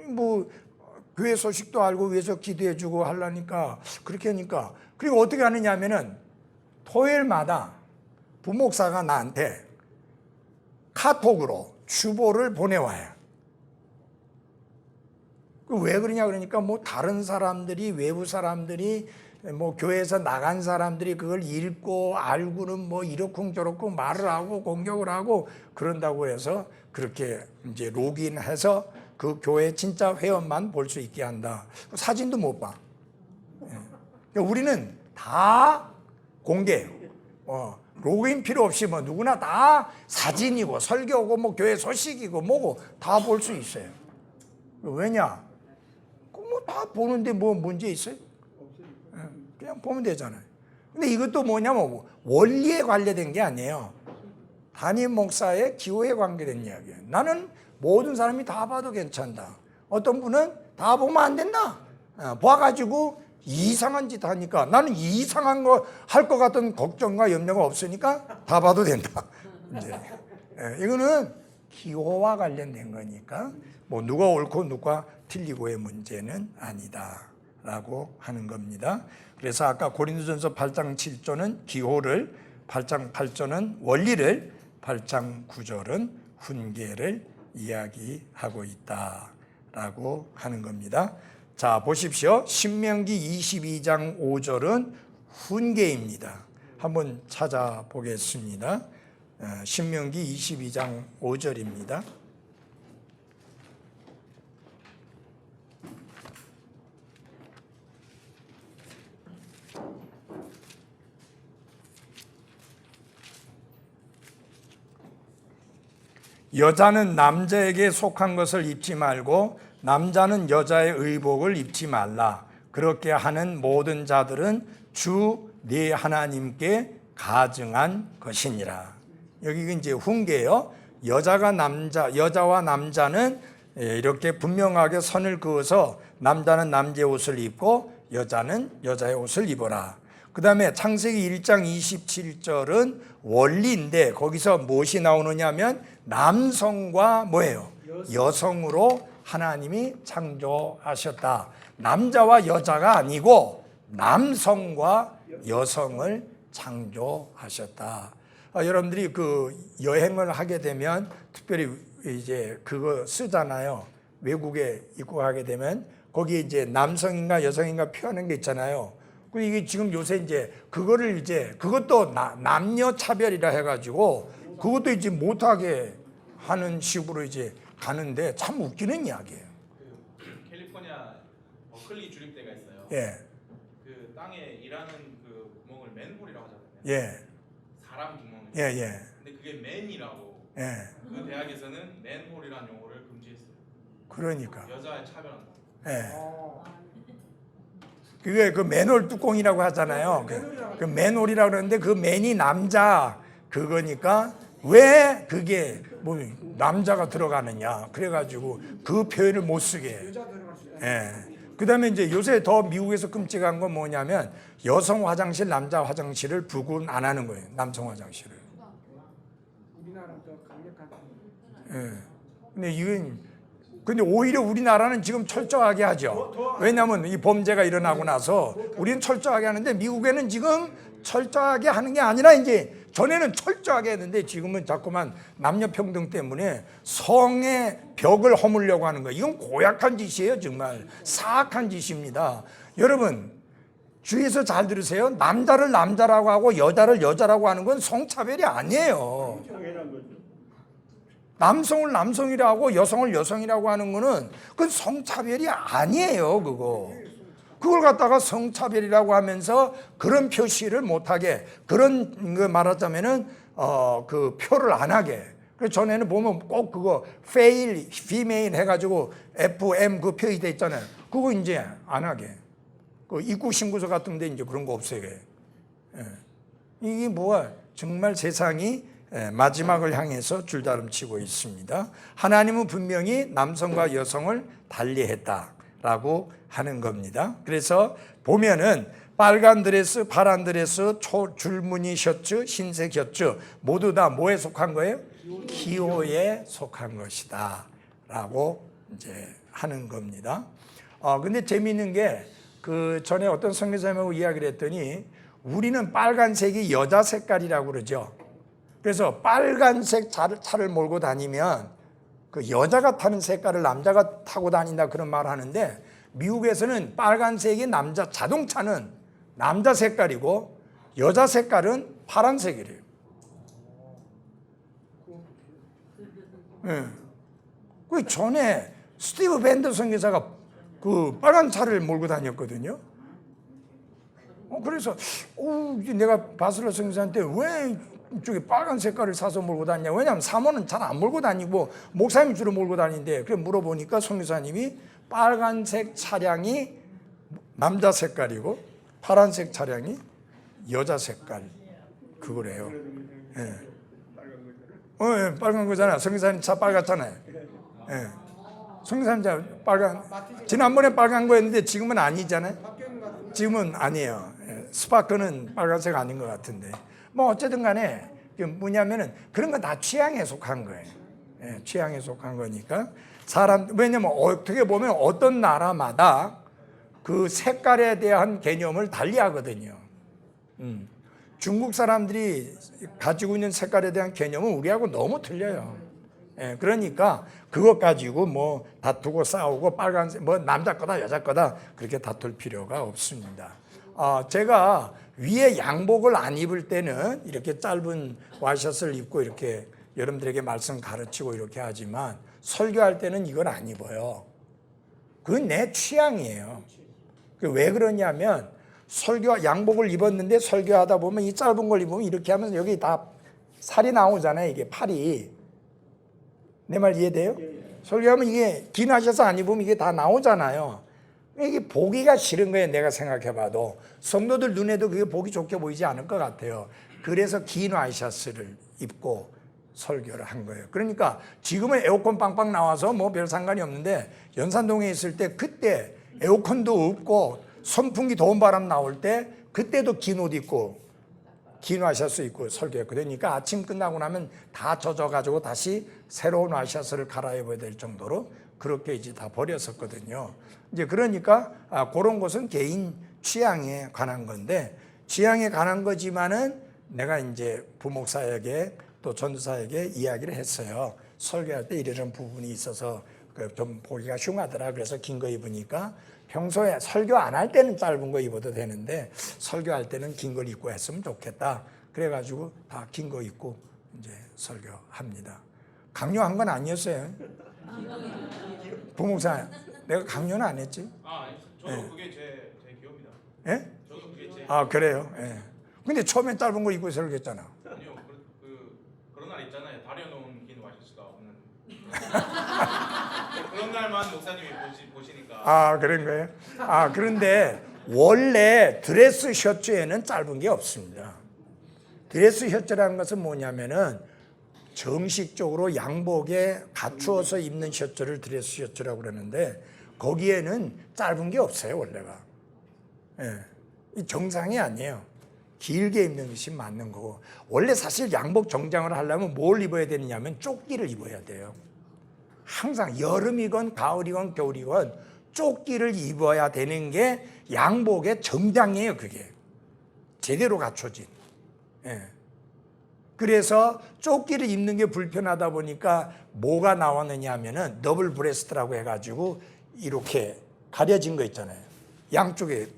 Speaker 1: 뭐 교회 소식도 알고 위해서 기도해주고 하려니까 그렇게 하니까 그리고 어떻게 하느냐면은 토요일마다 부목사가 나한테 카톡으로 주보를 보내와요. 왜 그러냐 그러니까 뭐 다른 사람들이 외부 사람들이 뭐 교회에서 나간 사람들이 그걸 읽고 알고는 뭐 이렇쿵저렇쿵 말을 하고 공격을 하고 그런다고 해서 그렇게 이제 로그인해서 그 교회 진짜 회원만 볼 수 있게 한다. 사진도 못 봐. 우리는 다 공개해요. 로그인 필요 없이 뭐 누구나 다 사진이고 설교고 뭐 교회 소식이고 뭐고 다 볼 수 있어요. 왜냐? 뭐 다 보는데 뭐 문제 있어요? 그냥 보면 되잖아요. 근데 이것도 뭐냐면 원리에 관련된 게 아니에요. 담임 목사의 기호에 관계된 이야기예요. 나는 모든 사람이 다 봐도 괜찮다. 어떤 분은 다 보면 안 된다. 봐가지고 이상한 짓 하니까 나는 이상한 거 할 것 같은 걱정과 염려가 없으니까 다 봐도 된다. 이제 이거는 기호와 관련된 거니까 뭐 누가 옳고 누가 틀리고의 문제는 아니다라고 하는 겁니다. 그래서 아까 고린도전서 8장 7절은 기호를, 8장 8절은 원리를, 8장 9절은 훈계를 이야기하고 있다라고 하는 겁니다. 자, 보십시오. 신명기 22장 5절은 훈계입니다. 한번 찾아보겠습니다. 신명기 22장 5절입니다. 여자는 남자에게 속한 것을 입지 말고 남자는 여자의 의복을 입지 말라. 그렇게 하는 모든 자들은 주 네 하나님께 가증한 것이니라. 여기 이제 훈계예요. 여자와 남자는 이렇게 분명하게 선을 그어서 남자는 남자의 옷을 입고 여자는 여자의 옷을 입어라. 그 다음에 창세기 1장 27절은 원리인데 거기서 무엇이 나오느냐면 남성과 뭐예요? 여성으로 하나님이 창조하셨다. 남자와 여자가 아니고 남성과 여성을 창조하셨다. 여러분들이 그 여행을 하게 되면 특별히 이제 그거 쓰잖아요. 외국에 입국하게 되면 거기에 이제 남성인가 여성인가 표하는 게 있잖아요. 그리고 이게 지금 요새 이제 그거를 이제 그것도 남녀 차별이라 해가지고 그것도 이제 못하게 하는 식으로 이제 가는데 참 웃기는 이야기예요.
Speaker 3: 그 캘리포니아 버클리 주립대가 있어요.
Speaker 1: 예.
Speaker 3: 그 땅에 일하는 그 구멍을 맨홀이라고 하잖아요.
Speaker 1: 예.
Speaker 3: 사람 구멍을.
Speaker 1: 예, 예.
Speaker 3: 근데 그게 맨이라고.
Speaker 1: 예.
Speaker 3: 그 대학에서는 맨홀이라는 용어를 금지했어요.
Speaker 1: 그러니까.
Speaker 3: 여자에 차별한다.
Speaker 1: 예. 그게 그 맨홀 뚜껑이라고 하잖아요. 그 맨홀이라고 그러는데 그 맨이 남자 그거니까 왜 그게 뭐 남자가 들어가느냐 그래가지고 그 표현을 못 쓰게 해요. 예. 그다음에 이제 요새 더 미국에서 끔찍한 건 뭐냐면 여성 화장실, 남자 화장실을 구분 안 하는 거예요. 남성 화장실을.
Speaker 2: 우리나라 더 강력한.
Speaker 1: 예. 근데 이건 근데 오히려 우리나라는 지금 철저하게 하죠. 왜냐하면 이 범죄가 일어나고 나서 우리는 철저하게 하는데 미국에는 지금 철저하게 하는 게 아니라 이제 전에는 철저하게 했는데 지금은 자꾸만 남녀평등 때문에 성의 벽을 허물려고 하는 거예요. 이건 고약한 짓이에요. 정말 사악한 짓입니다. 여러분 주위에서 잘 들으세요. 남자를 남자라고 하고 여자를 여자라고 하는 건 성차별이 아니에요. 남성을 남성이라고 하고 여성을 여성이라고 하는 거는 그건 성차별이 아니에요. 그걸 갖다가 성차별이라고 하면서 그런 표시를 못하게, 그런 거 말하자면은 그 표를 안 하게. 그래서 전에는 보면 꼭 그거 fail, female 해가지고 FM 그 표시 돼 있잖아요. 그거 이제 안 하게. 그 입국 신고서 같은데 이제 그런 거 없애게. 예. 이게 뭐야? 정말 세상이 마지막을 향해서 줄다름치고 있습니다. 하나님은 분명히 남성과 여성을 달리했다라고 하는 겁니다. 그래서 보면은 빨간 드레스, 파란 드레스, 줄무늬 셔츠, 흰색 셔츠 모두 다 뭐에 속한 거예요? 기호에 속한 것이다 라고 이제 하는 겁니다. 근데 재미있는 게 그 전에 어떤 선교사님하고 이야기를 했더니 우리는 빨간색이 여자 색깔이라고 그러죠. 그래서 빨간색 차를 몰고 다니면 그 여자가 타는 색깔을 남자가 타고 다닌다 그런 말을 하는데 미국에서는 빨간색이 자동차는 남자 색깔이고 여자 색깔은 파란색이래요. 네. 그 전에 스티브 밴더 선교사가 그 빨간 차를 몰고 다녔거든요. 그래서 내가 바스라 선교사한테 왜 이쪽에 빨간 색깔을 사서 몰고 다니냐. 왜냐하면 사모는 잘 안 몰고 다니고 목사님 주로 몰고 다니는데 그래 물어보니까 선교사님이 빨간색 차량이 남자 색깔이고 파란색 차량이 여자 색깔 그거래요. 예. 예, 빨간 거잖아. 선교사님 차 빨갛잖아요. 예. 선교사님 차 빨간. 지난번에 빨간 거였는데 지금은 아니잖아요. 지금은 아니에요. 예. 스파크는 빨간색 아닌 것 같은데. 뭐 어쨌든 간에 뭐냐면은 그런 거 다 취향에 속한 거예요. 예, 취향에 속한 거니까 왜냐면 어떻게 보면 어떤 나라마다 그 색깔에 대한 개념을 달리 하거든요. 중국 사람들이 가지고 있는 색깔에 대한 개념은 우리하고 너무 틀려요. 예, 그러니까 그것 가지고 뭐 다투고 싸우고 빨간색 뭐 남자 거다 여자 거다 그렇게 다툴 필요가 없습니다. 제가 위에 양복을 안 입을 때는 이렇게 짧은 와이셔츠를 입고 이렇게 여러분들에게 말씀 가르치고 이렇게 하지만 설교할 때는 이걸 안 입어요. 그건 내 취향이에요. 왜 그러냐면 양복을 입었는데 설교하다 보면 이 짧은 걸 입으면 이렇게 하면서 여기 다 살이 나오잖아요. 이게 팔이. 내 말 이해돼요? 설교하면 이게 긴 와이셔츠 안 입으면 이게 다 나오잖아요. 이게 보기가 싫은 거예요. 내가 생각해봐도 성도들 눈에도 그게 보기 좋게 보이지 않을 것 같아요. 그래서 긴 와이셔츠를 입고 설교를 한 거예요. 그러니까 지금은 에어컨 빵빵 나와서 뭐 별 상관이 없는데 연산동에 있을 때 그때 에어컨도 없고 선풍기 더운 바람 나올 때 그때도 긴 옷 입고 긴 와이셔츠 입고 설교했고 그러니까 아침 끝나고 나면 다 젖어가지고 다시 새로운 와이셔츠를 갈아입어야 될 정도로 그렇게 이제 다 버렸었거든요. 이제 그러니까 그런 것은 개인 취향에 관한 건데 취향에 관한 거지만은 내가 이제 부목사에게 또 전도사에게 이야기를 했어요. 설교할 때 이런 부분이 있어서 좀 보기가 흉하더라. 그래서 긴 거 입으니까 평소에 설교 안 할 때는 짧은 거 입어도 되는데 설교할 때는 긴 걸 입고 했으면 좋겠다. 그래가지고 다 긴 거 입고 이제 설교합니다. 강요한 건 아니었어요. 부목사, 내가 강요는 안 했지?
Speaker 3: 저도
Speaker 1: 예.
Speaker 3: 그게 제 기호입니다.
Speaker 1: 예?
Speaker 3: 저도 그게 제.
Speaker 1: 그래요. 예. 근데 처음엔 짧은 거 입고 설교했잖아.
Speaker 3: 아니요, 그런 날 있잖아요. 다려놓은 긴 와이셔츠가 없는. 그런 날만 목사님이 보시니까.
Speaker 1: 그런 거예요? 그런데 원래 드레스 셔츠에는 짧은 게 없습니다. 드레스 셔츠라는 것은 뭐냐면은 정식적으로 양복에 갖추어서 입는 셔츠를 드레스 셔츠라고 그러는데 거기에는 짧은 게 없어요, 원래가. 이 정상이 아니에요. 길게 입는 것이 맞는 거고 원래 사실 양복 정장을 하려면 뭘 입어야 되느냐면 조끼를 입어야 돼요. 항상 여름이건 가을이건 겨울이건 조끼를 입어야 되는 게 양복의 정장이에요. 그게 제대로 갖춰진. 그래서 조끼를 입는 게 불편하다 보니까 뭐가 나왔느냐 하면은 더블 브레스트라고 해가지고 이렇게 가려진 거 있잖아요. 양쪽에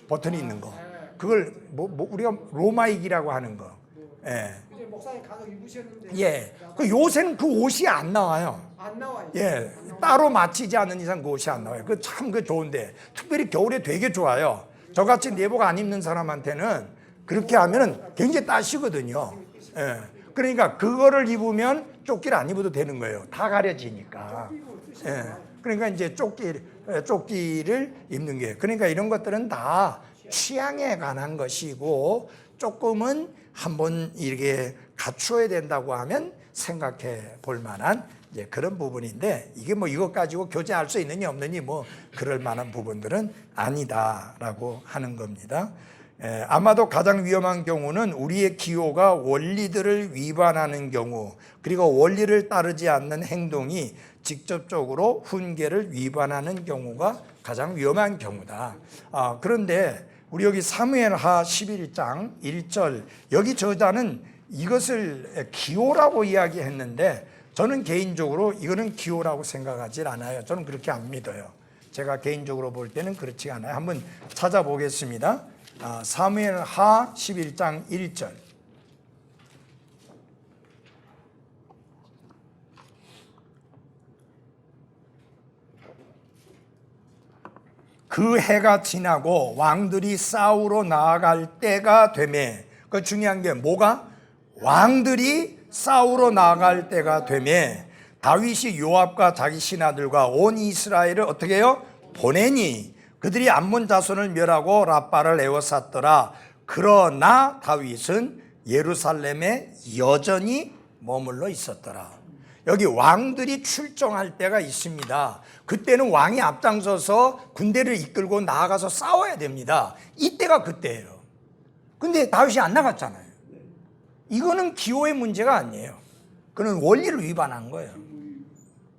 Speaker 1: 버튼이 있는 거. 그걸 우리가 로마익이라고 하는 거. 예.
Speaker 2: 이제 목사님 간혹 입으셨는데.
Speaker 1: 예. 그 요새는 그 옷이 안 나와요.
Speaker 2: 안 나와요.
Speaker 1: 예. 따로 맞추지 않는 이상 그 옷이 안 나와요. 그 참 그 좋은데 특별히 겨울에 되게 좋아요. 저같이 내복 안 입는 사람한테는 그렇게 하면은 굉장히 따시거든요. 예. 그러니까 그거를 입으면 조끼를 안 입어도 되는 거예요. 다 가려지니까. 예. 그러니까 이제 조끼를 입는 게. 그러니까 이런 것들은 다 취향에 관한 것이고 조금은 한번 이렇게 갖추어야 된다고 하면 생각해 볼 만한 이제 그런 부분인데 이게 뭐 이것 가지고 교제할 수 있느니 없느니 뭐 그럴 만한 부분들은 아니다라고 하는 겁니다. 아마도 가장 위험한 경우는 우리의 기호가 원리들을 위반하는 경우 그리고 원리를 따르지 않는 행동이 직접적으로 훈계를 위반하는 경우가 가장 위험한 경우다. 그런데 우리 여기 사무엘하 11장 1절 여기 저자는 이것을 기호라고 이야기했는데 저는 개인적으로 이거는 기호라고 생각하지 않아요. 저는 그렇게 안 믿어요. 제가 개인적으로 볼 때는 그렇지 않아요. 한번 찾아보겠습니다. 사무엘하 11장 1절 그 해가 지나고 왕들이 싸우러 나아갈 때가 되매 그 중요한 게 뭐가? 왕들이 싸우러 나아갈 때가 되매 다윗이 요압과 자기 신하들과 온 이스라엘을 어떻게 해요? 보내니 그들이 암몬 자손을 멸하고 라빠를 에워쌌더라. 그러나 다윗은 예루살렘에 여전히 머물러 있었더라. 여기 왕들이 출정할 때가 있습니다. 그때는 왕이 앞장서서 군대를 이끌고 나아가서 싸워야 됩니다. 이때가 그때예요. 근데 다윗이 안 나갔잖아요. 이거는 기호의 문제가 아니에요. 그는 원리를 위반한 거예요.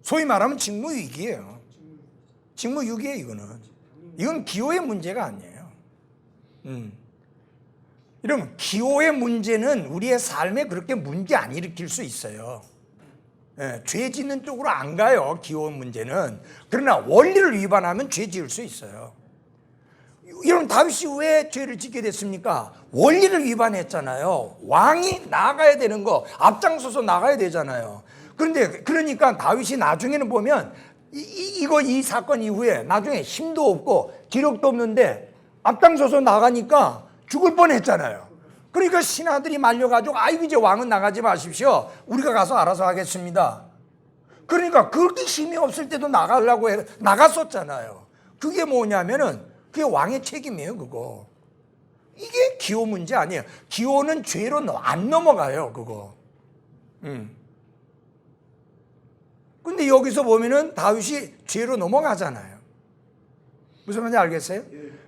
Speaker 1: 소위 말하면 직무유기예요. 직무유기예요. 이건 기호의 문제가 아니에요. 이러면 기호의 문제는 우리의 삶에 그렇게 문제 안 일으킬 수 있어요. 예, 죄 짓는 쪽으로 안 가요. 기호 문제는. 그러나 원리를 위반하면 죄 지을 수 있어요. 이런 다윗이 왜 죄를 짓게 됐습니까? 원리를 위반했잖아요. 왕이 나가야 되는 거 앞장서서 나가야 되잖아요. 그런데 그러니까 다윗이 나중에는 보면 이 사건 이후에 나중에 힘도 없고 기력도 없는데 앞장서서 나가니까 죽을 뻔했잖아요. 그러니까 신하들이 말려가지고 아이고 이제 왕은 나가지 마십시오. 우리가 가서 알아서 하겠습니다. 그러니까 그렇게 힘이 없을 때도 나가려고 나갔었잖아요. 그게 뭐냐면은 그게 왕의 책임이에요. 그거. 이게 기호 문제 아니에요. 기호는 죄로 안 넘어가요. 그거. 근데 여기서 보면은 다윗이 죄로 넘어가잖아요. 무슨 말인지 알겠어요?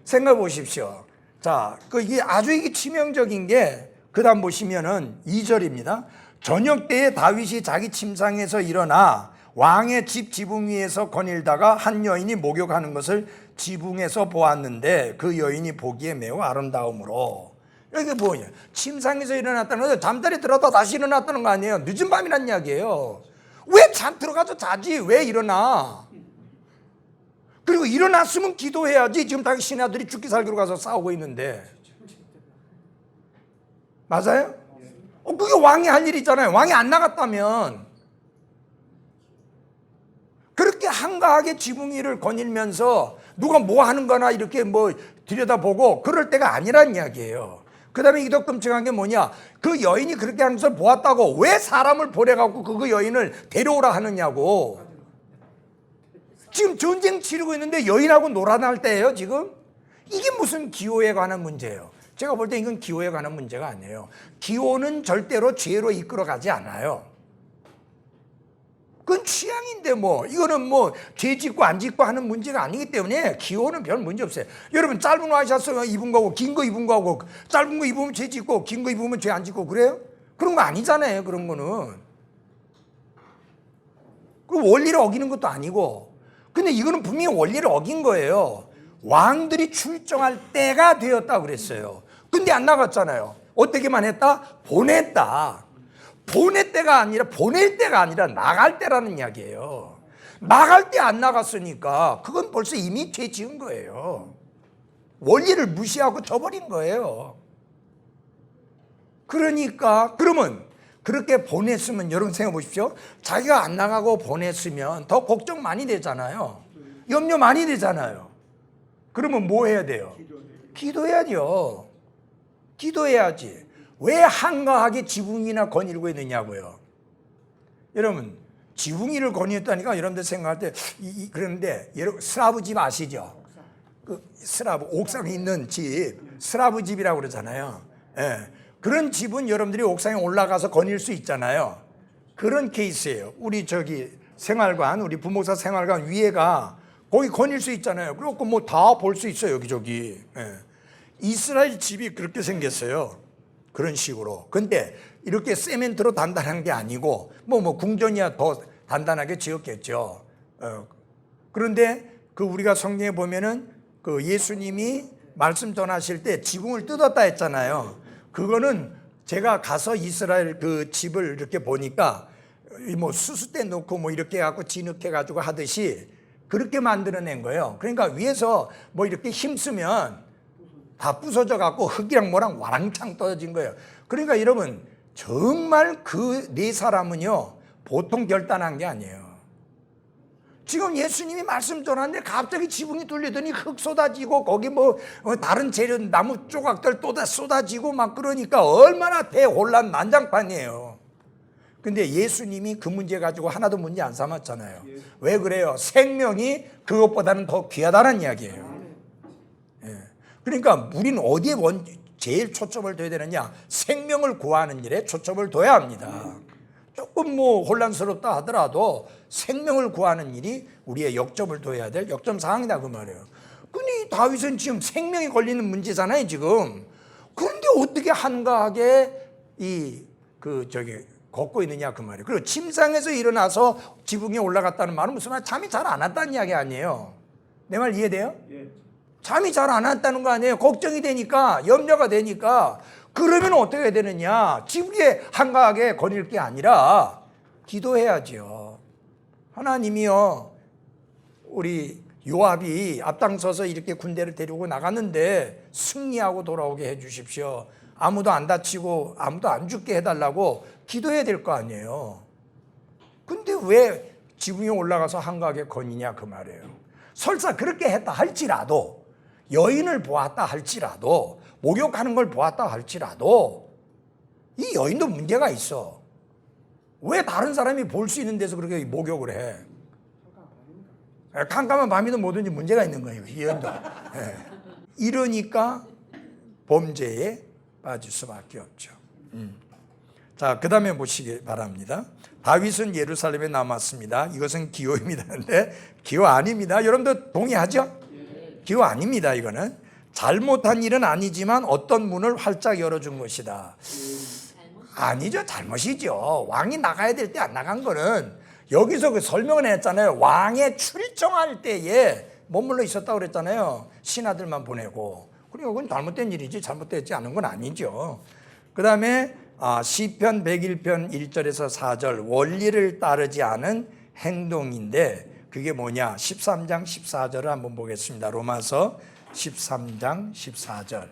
Speaker 1: 생각해 보십시오. 자, 이게 아주 치명적인 게 그다음 보시면은 2절입니다. 저녁 때에 다윗이 자기 침상에서 일어나 왕의 집 지붕 위에서 거닐다가 한 여인이 목욕하는 것을 지붕에서 보았는데 그 여인이 보기에 매우 아름다움으로. 이게 뭐냐? 침상에서 일어났다는 거죠. 잠자리 들어다 다시 일어났다는 거 아니에요. 늦은 밤이란 이야기예요. 왜 들어가서 자지? 왜 일어나? 그리고 일어났으면 기도해야지. 지금 다 신하들이 죽기 살기로 가서 싸우고 있는데. 맞아요? 그게 왕이 할 일이잖아요. 왕이 안 나갔다면. 그렇게 한가하게 지붕 위를 거닐면서 누가 뭐 하는 거나 이렇게 뭐 들여다보고 그럴 때가 아니란 이야기예요. 그 다음에 이게 더 끔찍한 게 뭐냐? 그 여인이 그렇게 하는 것을 보았다고 왜 사람을 보내갖고 그 여인을 데려오라 하느냐고. 지금 전쟁 치르고 있는데 여인하고 놀아날 때예요 지금? 이게 무슨 기호에 관한 문제예요. 제가 볼 때 이건 기호에 관한 문제가 아니에요. 기호는 절대로 죄로 이끌어가지 않아요. 그건 취향인데 뭐 이거는 뭐 죄 짓고 안 짓고 하는 문제가 아니기 때문에 기호는 별 문제 없어요. 여러분 짧은 와이셔츠 입은 거고 긴 거 입은 거고 짧은 거 입으면 죄 짓고 긴 거 입으면 죄 안 짓고 그래요? 그런 거 아니잖아요. 그런 거는. 그 원리를 어기는 것도 아니고. 근데 이거는 분명히 원리를 어긴 거예요. 왕들이 출정할 때가 되었다 그랬어요. 근데 안 나갔잖아요. 어떻게만 했다? 보냈다. 보낼 때가 아니라 나갈 때라는 이야기예요. 나갈 때 안 나갔으니까 그건 벌써 이미 죄 지은 거예요. 원리를 무시하고 져버린 거예요. 그러니까 그러면 그렇게 보냈으면 여러분 생각해 보십시오. 자기가 안 나가고 보냈으면 더 걱정 많이 되잖아요. 염려 많이 되잖아요. 그러면 뭐 해야 돼요? 기도해야죠. 기도해야지. 왜 한가하게 지붕이나 거닐고 있느냐고요. 여러분 지붕이를 거닐다니까 여러분들 생각할 때 그런데 여러분 스라브 집 아시죠? 그 스라브 옥상에 있는 집 스라브 집이라고 그러잖아요. 예. 그런 집은 여러분들이 옥상에 올라가서 거닐 수 있잖아요. 그런 케이스예요. 우리 저기 생활관, 우리 부목사 생활관 위에가 거기 거닐 수 있잖아요. 그렇고 뭐 다 볼 수 있어요, 여기저기. 예. 이스라엘 집이 그렇게 생겼어요. 그런 식으로. 근데 이렇게 세멘트로 단단한 게 아니고 뭐 궁전이야 더 단단하게 지었겠죠. 그런데 그 우리가 성경에 보면은 그 예수님이 말씀 전하실 때 지붕을 뜯었다 했잖아요. 그거는 제가 가서 이스라엘 그 집을 이렇게 보니까 뭐 수수대 놓고 뭐 이렇게 해갖고 진흙해가지고 하듯이 그렇게 만들어낸 거예요. 그러니까 위에서 뭐 이렇게 힘쓰면 다 부서져 갖고 흙이랑 뭐랑 와랑창 떨어진 거예요. 그러니까 여러분 정말 그 네 사람은요 보통 결단한 게 아니에요. 지금 예수님이 말씀 전하는데 갑자기 지붕이 뚫리더니 흙 쏟아지고 거기 뭐 다른 재료 나무 조각들 또 다 쏟아지고 막 그러니까 얼마나 대혼란 난장판이에요. 근데 예수님이 그 문제 가지고 하나도 문제 안 삼았잖아요. 왜 그래요? 생명이 그것보다는 더 귀하다는 이야기예요. 예. 그러니까 우리는 어디에 제일 초점을 둬야 되느냐? 생명을 구하는 일에 초점을 둬야 합니다. 조금 뭐 혼란스럽다 하더라도 생명을 구하는 일이 우리의 역점을 둬야 될 역점 사항이다 그 말이에요. 근데 다윗은 지금 생명이 걸리는 문제잖아요 지금. 그런데 어떻게 한가하게 걷고 있느냐 그 말이에요. 그리고 침상에서 일어나서 지붕에 올라갔다는 말은 무슨 말? 잠이 잘 안 왔다는 이야기 아니에요. 내 말 이해돼요?
Speaker 2: 예.
Speaker 1: 잠이 잘 안 왔다는 거 아니에요. 걱정이 되니까, 염려가 되니까. 그러면 어떻게 해야 되느냐? 지붕에 한가하게 거닐 게 아니라 기도해야죠. 하나님이요, 우리 요압이 앞장서서 이렇게 군대를 데리고 나갔는데 승리하고 돌아오게 해 주십시오. 아무도 안 다치고 아무도 안 죽게 해달라고 기도해야 될 거 아니에요. 근데 왜 지붕에 올라가서 한가하게 거니냐 그 말이에요. 설사 그렇게 했다 할지라도, 여인을 보았다 할지라도, 목욕하는 걸 보았다 할지라도 이 여인도 문제가 있어. 왜 다른 사람이 볼 수 있는 데서 그렇게 목욕을 해? 깜깜한 밤이든 뭐든지 문제가 있는 거예요, 이 여인도. 이러니까 범죄에 빠질 수밖에 없죠. 자, 그 다음에 보시기 바랍니다. 다윗은 예루살렘에 남았습니다. 이것은 기호입니다. 근데 기호 아닙니다. 여러분들 동의하죠? 기호 아닙니다. 이거는 잘못한 일은 아니지만 어떤 문을 활짝 열어준 것이다. 아니죠. 잘못이죠. 왕이 나가야 될 때 안 나간 거는 여기서 그 설명을 했잖아요. 왕에 출정할 때에 머물러 있었다고 그랬잖아요. 신하들만 보내고. 그리고 그건 잘못된 일이지 잘못되지 않은 건 아니죠. 그 다음에 시편 101편 1절에서 4절 원리를 따르지 않은 행동인데 그게 뭐냐? 13장 14절을 한번 보겠습니다. 로마서 13장 14절.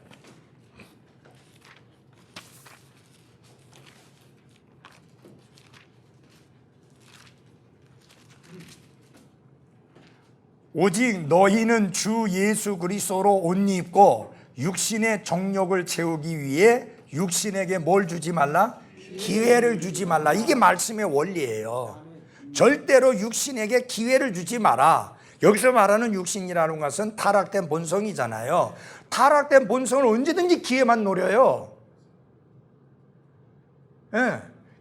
Speaker 1: 오직 너희는 주 예수 그리스도로 옷 입고 육신의 정욕을 채우기 위해 육신에게 뭘 주지 말라? 기회를 주지 말라. 이게 말씀의 원리예요. 절대로 육신에게 기회를 주지 마라. 여기서 말하는 육신이라는 것은 타락된 본성이잖아요. 타락된 본성을 언제든지 기회만 노려요.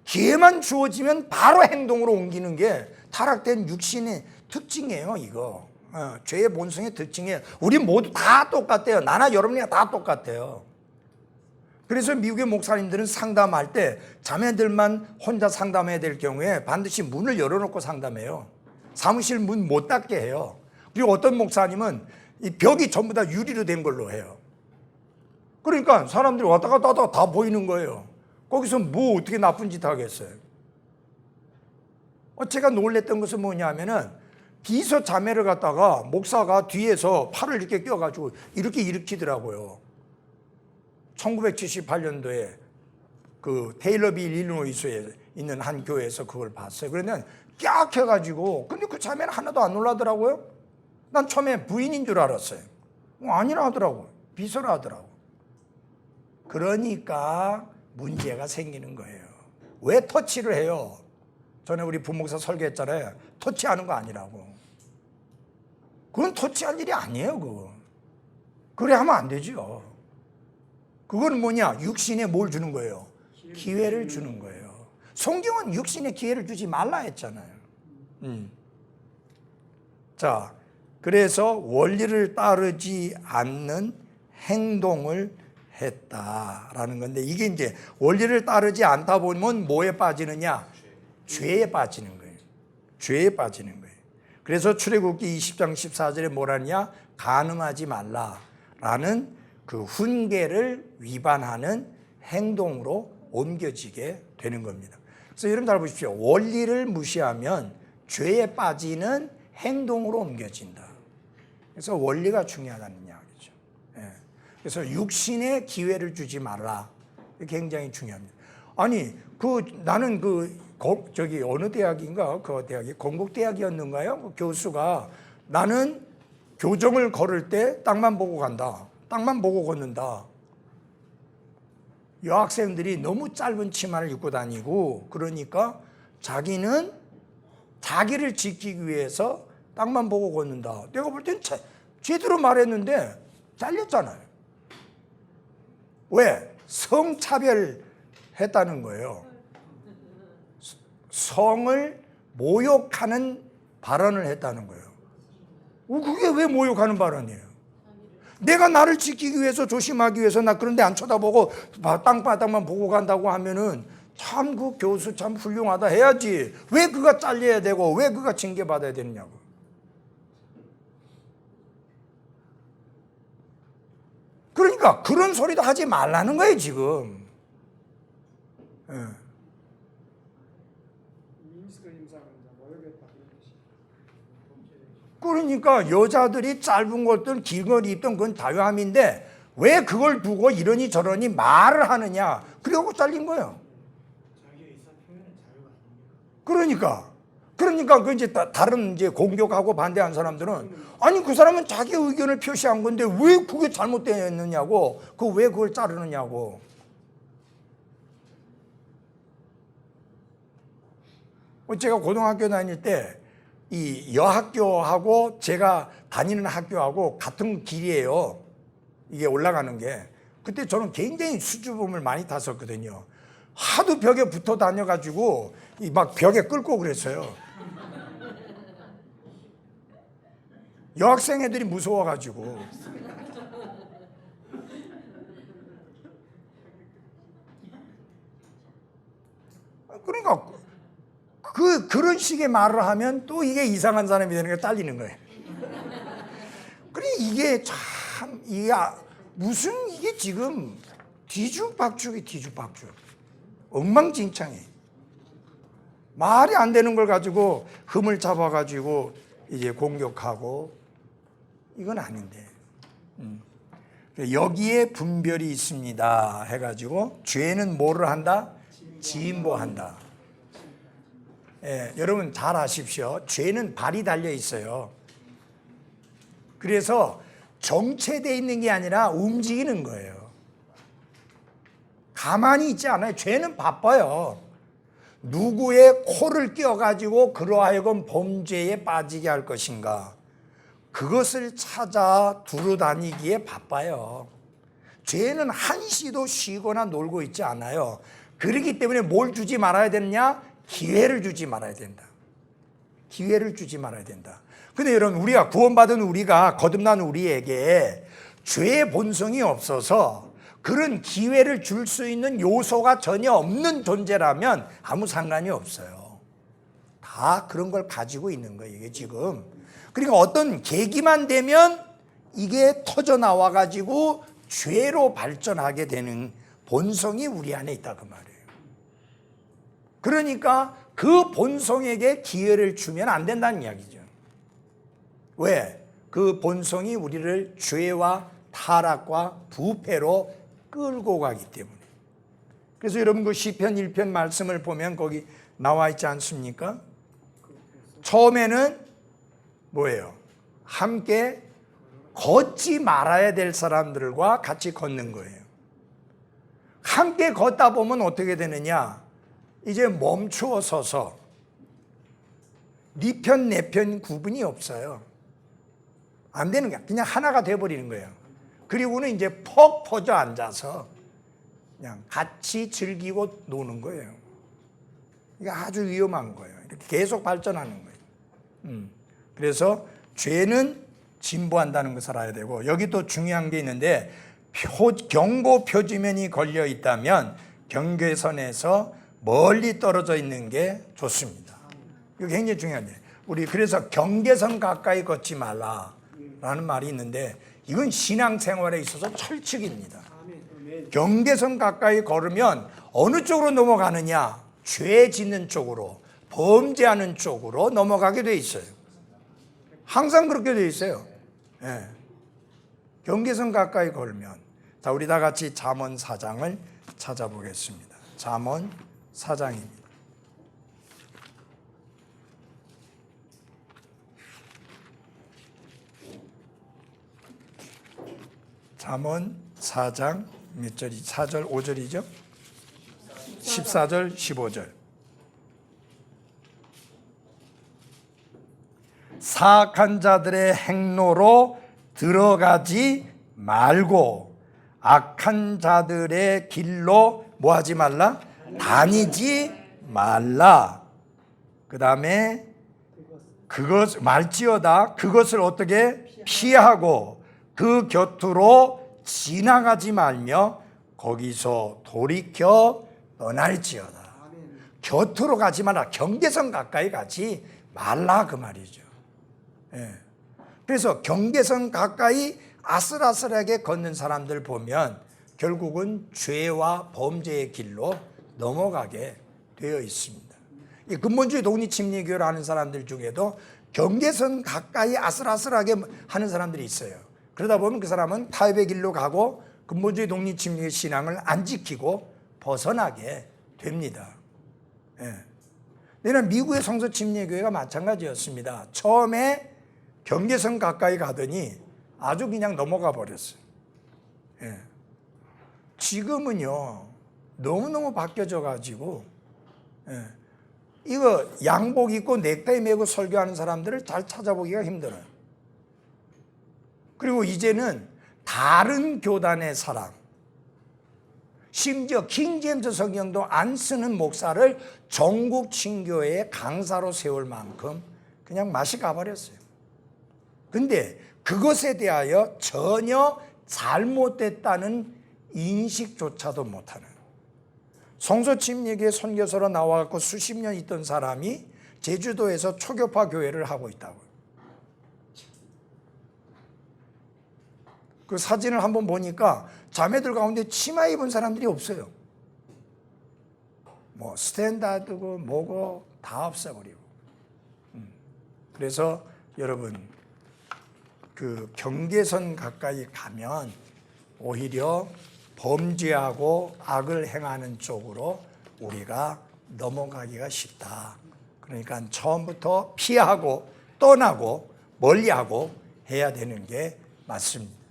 Speaker 1: 기회만 주어지면 바로 행동으로 옮기는 게 타락된 육신의 특징이에요. 이거 죄의 본성의 특징이에요. 우리 모두 다 똑같아요. 나나 여러분이 다 똑같아요. 그래서 미국의 목사님들은 상담할 때 자매들만 혼자 상담해야 될 경우에 반드시 문을 열어놓고 상담해요. 사무실 문 못 닫게 해요. 그리고 어떤 목사님은 이 벽이 전부 다 유리로 된 걸로 해요. 그러니까 사람들이 왔다 갔다 하다가 다 보이는 거예요. 거기서 뭐 어떻게 나쁜 짓 하겠어요? 제가 놀랬던 것은 뭐냐면은 비서 자매를 갖다가 목사가 뒤에서 팔을 이렇게 껴가지고 이렇게 일으키더라고요. 1978년도에 그 테일러빌 일리노이스에 있는 한 교회에서 그걸 봤어요. 그러면 깍 해가지고, 근데 그 자매는 하나도 안 놀라더라고요. 난 처음에 부인인 줄 알았어요. 아니라 하더라고요. 비서라 하더라고. 그러니까 문제가 생기는 거예요. 왜 터치를 해요? 전에 우리 부목사 설교했잖아요. 터치하는 거 아니라고. 그건 터치할 일이 아니에요. 그거. 그래 하면 안 되죠. 그거는 뭐냐? 육신에 뭘 주는 거예요? 기회를 주는 거예요. 성경은 육신에 기회를 주지 말라 했잖아요. 자, 그래서 원리를 따르지 않는 행동을 했다라는 건데, 이게 이제 원리를 따르지 않다 보면 뭐에 빠지느냐? 죄에 빠지는 거예요. 죄에 빠지는 거예요. 그래서 출애굽기 20장 14절에 뭐라냐? 간음하지 말라라는 그 훈계를 위반하는 행동으로 옮겨지게 되는 겁니다. 그래서 여러분 잘 보십시오. 원리를 무시하면 죄에 빠지는 행동으로 옮겨진다. 그래서 원리가 중요하다는 이야기죠. 예. 그래서 육신에 기회를 주지 말라. 굉장히 중요합니다. 아니, 나는 저기 어느 대학인가? 그 대학이 건국대학이었는가요? 그 교수가 나는 교정을 걸을 때 땅만 보고 간다. 땅만 보고 걷는다. 여학생들이 너무 짧은 치마를 입고 다니고, 그러니까 자기는 자기를 지키기 위해서 땅만 보고 걷는다. 내가 볼 땐 제대로 말했는데 잘렸잖아요. 왜? 성차별 했다는 거예요. 성을 모욕하는 발언을 했다는 거예요. 그게 왜 모욕하는 발언이에요? 내가 나를 지키기 위해서, 조심하기 위해서 나 그런데 안 쳐다보고 땅바닥만 보고 간다고 하면은 참 그 교수 참 훌륭하다 해야지. 왜 그가 잘려야 되고 왜 그가 징계받아야 되느냐고. 그러니까 그런 소리도 하지 말라는 거예요 지금. 예.
Speaker 2: 민스터 임사가 모욕했다.
Speaker 1: 그러니까 여자들이 짧은 것들 긴 걸 입던 그건 자유함인데 왜 그걸 두고 이러니 저러니 말을 하느냐. 그래갖고 잘린 거예요. 그러니까 그 이제 다른 이제 공격하고 반대한 사람들은 아니 그 사람은 자기 의견을 표시한 건데 왜 그게 잘못되었느냐고, 왜 그걸 자르느냐고. 제가 고등학교 다닐 때 이 여학교하고 제가 다니는 학교하고 같은 길이에요. 이게 올라가는 게. 그때 저는 굉장히 수줍음을 많이 탔었거든요. 하도 벽에 붙어 다녀가지고 막 벽에 끌고 그랬어요. 여학생 애들이 무서워가지고. 그러니까 그런 식의 말을 하면 또 이게 이상한 사람이 되는 게 딸리는 거예요. 그래 이게 참 무슨 이게 지금 뒤죽박죽이 뒤죽박죽. 엉망진창해. 말이 안 되는 걸 가지고 흠을 잡아가지고 이제 공격하고 이건 아닌데. 여기에 분별이 있습니다 해가지고 죄는 뭐를 한다? 진보한다. 예, 여러분 잘 아십시오. 죄는 발이 달려 있어요. 그래서 정체되어 있는 게 아니라 움직이는 거예요. 가만히 있지 않아요. 죄는 바빠요. 누구의 코를 껴가지고 그러하여금 범죄에 빠지게 할 것인가, 그것을 찾아 두루다니기에 바빠요. 죄는 한시도 쉬거나 놀고 있지 않아요. 그렇기 때문에 뭘 주지 말아야 되느냐? 기회를 주지 말아야 된다. 기회를 주지 말아야 된다. 근데 여러분, 우리가 구원받은 우리가, 거듭난 우리에게 죄의 본성이 없어서 그런 기회를 줄 수 있는 요소가 전혀 없는 존재라면 아무 상관이 없어요. 다 그런 걸 가지고 있는 거예요, 이게 지금. 그러니까 어떤 계기만 되면 이게 터져 나와가지고 죄로 발전하게 되는 본성이 우리 안에 있다 그 말이에요. 그러니까 그 본성에게 기회를 주면 안 된다는 이야기죠. 왜? 그 본성이 우리를 죄와 타락과 부패로 끌고 가기 때문에. 그래서 여러분 그 시편 1편 말씀을 보면 거기 나와 있지 않습니까? 처음에는 뭐예요? 함께 걷지 말아야 될 사람들과 같이 걷는 거예요. 함께 걷다 보면 어떻게 되느냐? 이제 멈추어 서서 네 편, 내 편 구분이 없어요. 안 되는 거야. 그냥 하나가 돼버리는 거예요. 그리고는 이제 퍽 퍼져 앉아서 그냥 같이 즐기고 노는 거예요. 이게 아주 위험한 거예요. 이렇게 계속 발전하는 거예요. 그래서 죄는 진보한다는 것을 알아야 되고, 여기 또 중요한 게 있는데, 경고 표지면이 걸려 있다면 경계선에서 멀리 떨어져 있는 게 좋습니다. 이거 굉장히 중요한데, 우리 그래서 경계선 가까이 걷지 말라라는 말이 있는데, 이건 신앙생활에 있어서 철칙입니다. 경계선 가까이 걸으면 어느 쪽으로 넘어가느냐? 죄 짓는 쪽으로, 범죄하는 쪽으로 넘어가게 돼 있어요. 항상 그렇게 돼 있어요. 예. 경계선 가까이 걸면. 자, 우리 다 같이 잠언 4장을 찾아보겠습니다. 잠언 4장입니다. 잠언 4장 몇 절이? 4절 5절이죠? 14절 15절. 사악한 자들의 행로로 들어가지 말고 악한 자들의 길로 뭐 하지 말라? 다니지 말라. 그 다음에 그것 말지어다 그것을 어떻게 피하고 그 곁으로 지나가지 말며 거기서 돌이켜 떠날지어다. 곁으로 가지 말라. 경계선 가까이 가지 말라 그 말이죠. 예. 그래서 경계선 가까이 아슬아슬하게 걷는 사람들 보면 결국은 죄와 범죄의 길로 넘어가게 되어 있습니다. 이 근본주의 독립침례교를 하는 사람들 중에도 경계선 가까이 아슬아슬하게 하는 사람들이 있어요. 그러다 보면 그 사람은 타협의 길로 가고 근본주의 독립침례 신앙을 안 지키고 벗어나게 됩니다. 예. 내는 미국의 성서침례교회가 마찬가지였습니다. 처음에 경계선 가까이 가더니 아주 그냥 넘어가 버렸어요. 예. 지금은요 너무너무 바뀌어져 가지고 예. 이거 양복 입고 넥타이 메고 설교하는 사람들을 잘 찾아보기가 힘들어요. 그리고 이제는 다른 교단의 사람, 심지어 킹제임스 성경도 안 쓰는 목사를 전국 친교회의 강사로 세울 만큼 그냥 맛이 가버렸어요. 근데 그것에 대하여 전혀 잘못됐다는 인식조차도 못하는, 성서침례교회 선교사로 나와갖고 수십 년 있던 사람이 제주도에서 초교파 교회를 하고 있다고요. 그 사진을 한번 보니까 자매들 가운데 치마 입은 사람들이 없어요. 뭐 스탠다드고 뭐고 다 없어버리고. 그래서 여러분 그 경계선 가까이 가면 오히려 범죄하고 악을 행하는 쪽으로 우리가 넘어가기가 쉽다. 그러니까 처음부터 피하고 떠나고 멀리하고 해야 되는 게 맞습니다.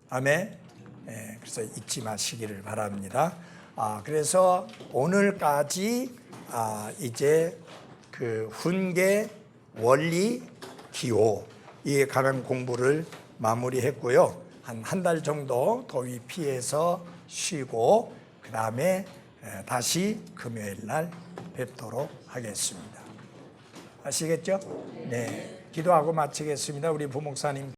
Speaker 1: 아멘. 네, 그래서 잊지 마시기를 바랍니다. 그래서 오늘까지 이제 그 훈계, 원리, 기호 이에 관한 공부를 마무리했고요. 한 달 정도 더위 피해서 쉬고 그 다음에 다시 금요일 날 뵙도록 하겠습니다. 아시겠죠? 네. 기도하고 마치겠습니다. 우리 부목사님.